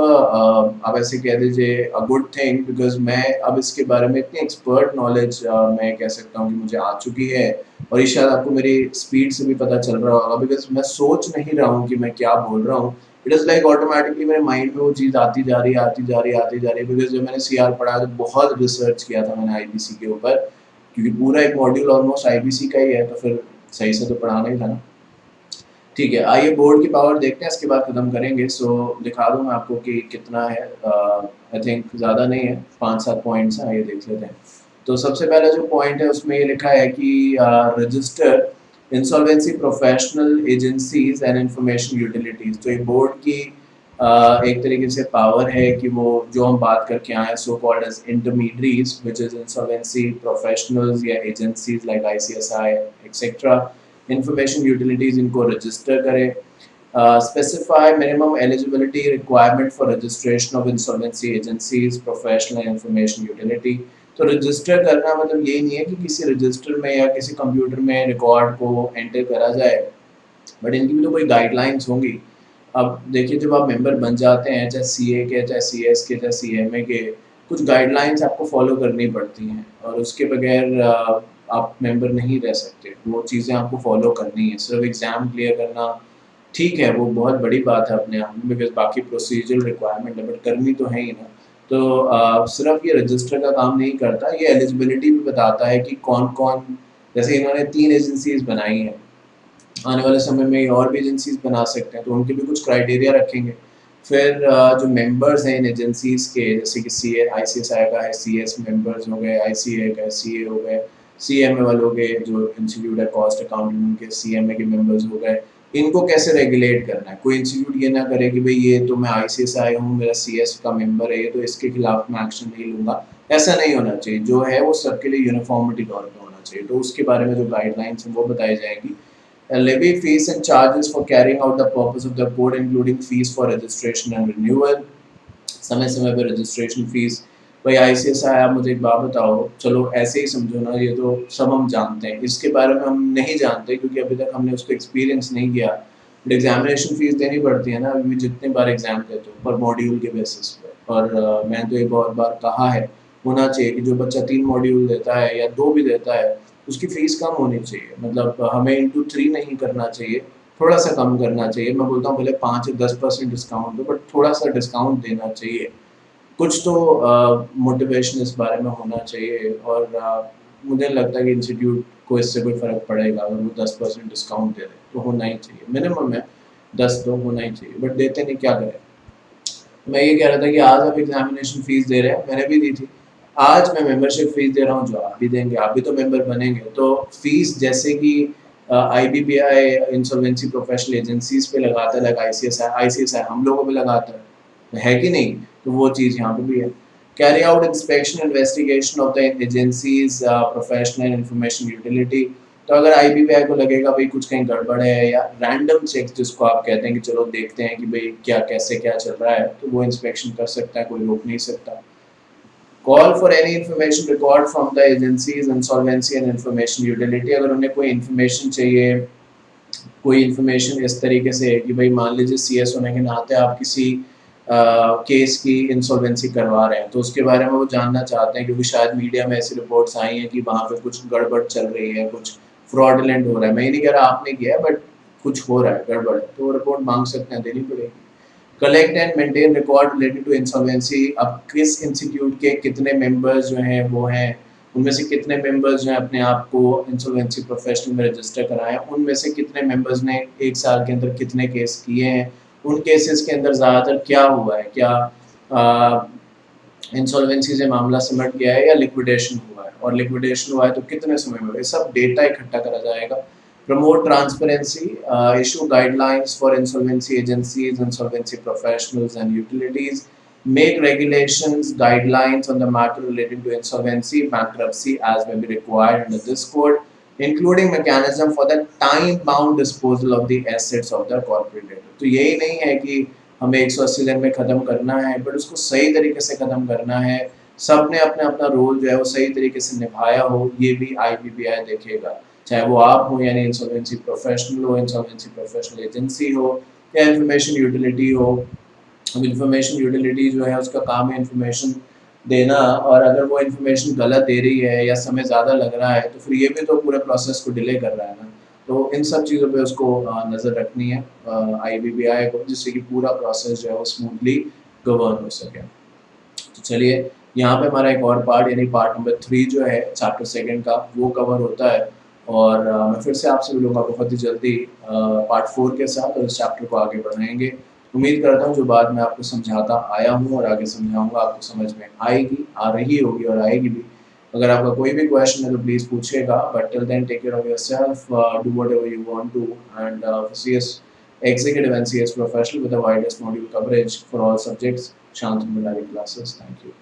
आप ऐसे कह दीजिए अ गुड थिंग, बिकॉज़ मैं अब इसके बारे में इतनी एक्सपर्ट नॉलेज मैं कह सकता हूँ कि मुझे आ चुकी है, और ये शायद आपको मेरी स्पीड से भी पता चल रहा होगा, बिकॉज़ मैं सोच नहीं रहा हूँ कि मैं क्या बोल रहा हूँ। इट इज़ लाइक ऑटोमैटिकली मेरे माइंड में वो चीज़ आती जा रही है, आती जा रही है, आती जा रही है, बिकॉज़ जब मैंने CR पढ़ा तो बहुत रिसर्च किया था मैंने IBC के ऊपर, क्योंकि पूरा एक मॉड्यूल ऑलमोस्ट IBC का ही है, तो फिर सही से तो पढ़ाना ही था ना। ठीक है, आइए बोर्ड की पावर देखते हैं, इसके बाद खत्म करेंगे। सो दिखा दूँ मैं आपको कि कितना है। आई थिंक ज़्यादा नहीं है, 5-7 पॉइंट्स हैं, आइए देख लेते हैं। तो सबसे पहला जो पॉइंट है उसमें ये लिखा है कि register insolvency professional agencies and information utilities. तो ये बोर्ड की एक तरीके से पावर है कि वो जो हम बात करके आए so called as intermediaries which is insolvency professionals या agencies like ICSI etcetera information utilities इनको रजिस्टर करें. Specify minimum eligibility requirement for registration of insolvency agencies, professional information utility. तो रजिस्टर करना मतलब यही नहीं है कि किसी रजिस्टर में या किसी कंप्यूटर में रिकॉर्ड को एंटर करा जाए, बट इनकी भी तो कोई गाइडलाइंस होंगी. अब देखिए जब आप मेंबर बन जाते हैं चाहे सीए के चाहे सीएस के चाहे सीएमए के, कुछ गाइडलाइंस आपको फॉलो करनी पड़ती हैं और उसके बगैर आप मेंबर नहीं रह सकते. वो चीज़ें आपको फॉलो करनी है. सिर्फ एग्ज़ाम क्लियर करना ठीक है, वो बहुत बड़ी बात है अपने आप में, बिकॉज बाकी प्रोसीजरल रिक्वायरमेंट है, बट करनी तो है ही ना. तो सिर्फ ये रजिस्टर का काम नहीं करता, ये एलिजिबिलिटी भी बताता है कि कौन कौन, जैसे इन्होंने 3 एजेंसीज बनाई हैं, आने वाले समय में और भी एजेंसीज बना सकते हैं, तो उनके भी कुछ क्राइटेरिया रखेंगे. फिर जो मेंबर्स हैं इन एजेंसीज के, जैसे कि सी ए आई सी एस आई का है, सी एस मेम्बर्स हो गए, आई सी ए का सी ए हो गए, सी एम ए वालों के जो इंस्टीट्यूट है कॉस्ट अकाउंटिंग उनके सी एम ए के मेम्बर्स हो गए. इनको कैसे रेगुलेट करना है. कोई इंस्टीट्यूट ये ना करे कि भाई ये तो मैं आई सी एस आई हूँ, मेरा सी एस का मेम्बर है, ये तो इसके खिलाफ मैं एक्शन नहीं लूँगा. ऐसा नहीं होना चाहिए. जो है वो सबके लिए यूनिफॉर्मिटी तौर पर होना चाहिए. तो उसके बारे में जो गाइडलाइंस हैं वो बताई जाएंगी. Levy fees and charges for carrying out the purpose of the code, including fees for registration and renewal. समय समय पे रजिस्ट्रेशन फीस. भाई आईसीएसआई आप मुझे एक बात बताओ, चलो ऐसे ही समझो ना, ये तो सब हम जानते हैं, इसके बारे में हम नहीं जानते क्योंकि अभी तक हमने उसको एक्सपीरियंस नहीं किया. बट एग्जामिनेशन फीस देनी पड़ती है ना, अभी जितने बार एग्जाम देते हो पर मॉड्यूल के बेसिस पे. और मैंने तो ये बहुत बार कहा है, होना चाहिए कि जो बच्चा 3 मॉड्यूल देता है या 2 भी देता है उसकी फ़ीस कम होनी चाहिए. मतलब हमें इंटू 3 नहीं करना चाहिए, थोड़ा सा कम करना चाहिए. मैं बोलता हूँ भले 5 या 10% डिस्काउंट दो, बट थोड़ा सा डिस्काउंट देना चाहिए. कुछ तो मोटिवेशन इस बारे में होना चाहिए. और मुझे लगता है कि इंस्टीट्यूट को इससे कोई फ़र्क पड़ेगा अगर वो 10% डिस्काउंट दे दे, तो होना ही चाहिए. मिनिमम है 10 तो होना ही चाहिए, बट देते नहीं, क्या करें. मैं ये कह रहा था कि आज आप एग्जामिनेशन फ़ीस दे रहे हैं, मैंने भी दी थी. आज मैं मेंबरशिप फ़ीस दे रहा हूँ जो आप भी देंगे, आप भी तो मेंबर बनेंगे. तो फ़ीस जैसे कि आईबीपीआई इंसॉल्वेंसी प्रोफेशनल एजेंसीज पे लगाता है, लाइक आईसीएसआई हम लोगों पे लगाता है कि नहीं, तो वो चीज़ यहाँ पे भी है. Carry out inspection investigation of the agencies professional information utility. तो अगर आईबीपीआई को लगेगा भाई कुछ कहीं गड़बड़ है, या रैंडम चेक जिसको आप कहते हैं कि चलो देखते हैं कि भाई क्या कैसे क्या चल रहा है, तो वो इंस्पेक्शन कर सकता है, कोई रोक नहीं सकता. Call for any information record from the agencies insolvency and information utility. अगर उन्हें कोई इन्फॉर्मेशन चाहिए, कोई इन्फॉर्मेशन इस तरीके से है कि भाई मान लीजिए सीएस होने के नाते आप किसी केस की इंसॉल्वेंसी करवा रहे हैं, तो उसके बारे में वो जानना चाहते हैं क्योंकि शायद मीडिया में ऐसी रिपोर्ट्स आई हैं कि वहाँ पे कुछ गड़बड़ चल रही है, कुछ फ्रॉडलेंट हो रहा है. मैं ये नहीं कह रहा आपने किया है, बट कुछ हो रहा है गड़बड़, तो वो रिपोर्ट मांग सकते हैं, देनी पड़ेगी. Collect and maintain record related to insolvency. अब किस इंस्टीट्यूट के कितने मेंबर्स जो हैं वो हैं, उनमें से कितने मेंबर्स जो हैं अपने आप को इंसॉल्वेंसी प्रोफेशनल में रजिस्टर कराएं, उनमें से कितने मेंबर्स ने 1 साल के अंदर कितने केस किए हैं, उन केसेस के अंदर ज़्यादातर क्या हुआ है, क्या इंसॉल्वेंसी से मामला सिमट गया है या लिक्विडेशन हुआ है, और लिक्विडेशन हुआ है तो कितने समय में. ये सब डेटा इकट्ठा करा जाएगा. Promote transparency, issue guidelines for insolvency agencies, insolvency professionals and utilities. Make regulations, guidelines on the matter relating to insolvency, bankruptcy as may be required under this code, including mechanism for the time-bound disposal of the assets of the corporate debtor. तो यही नहीं है कि हमें 180 दिन में ख़त्म करना है, बट उसको सही तरीके से ख़त्म करना है. सब ने अपना अपना रोल जो है वो सही तरीके से निभाया हो, ये भी आईबीपीआई देखेगा. चाहे वो आप हो यानी इंसॉल्वेंसी प्रोफेशनल हो, इंसॉल्वेंसी प्रोफेशनल एजेंसी हो, या इंफॉर्मेशन यूटिलिटी हो. अब इंफॉर्मेशन यूटिलिटी जो है उसका काम है इंफॉर्मेशन देना, और अगर वो इंफॉर्मेशन गलत दे रही है या समय ज़्यादा लग रहा है तो फिर ये भी तो पूरे प्रोसेस को डिले कर रहा है ना. तो इन सब चीज़ों पे उसको नज़र रखनी है आईबीपीआई को, जिससे कि पूरा प्रोसेस जो है वो स्मूथली गवर्न हो सके. तो चलिए यहाँ पे हमारा एक और पार्ट यानी पार्ट नंबर 3 जो है चैप्टर 2 का वो कवर होता है. और मैं फिर से आपसे मिलूँगा बहुत ही जल्दी पार्ट 4 के साथ, और इस चैप्टर को आगे बढ़ाएंगे. उम्मीद करता हूँ जो बात मैं आपको समझाता आया हूँ और आगे समझाऊंगा आपको समझ में आएगी, आ रही होगी और आएगी भी. अगर आपका कोई भी क्वेश्चन है तो प्लीज़ पूछिएगा, but till then take care of yourself, do whatever you want to, and CS executive and CS professional with the widest module coverage for all subjects. Shantanu Bhandari classes. Thank you.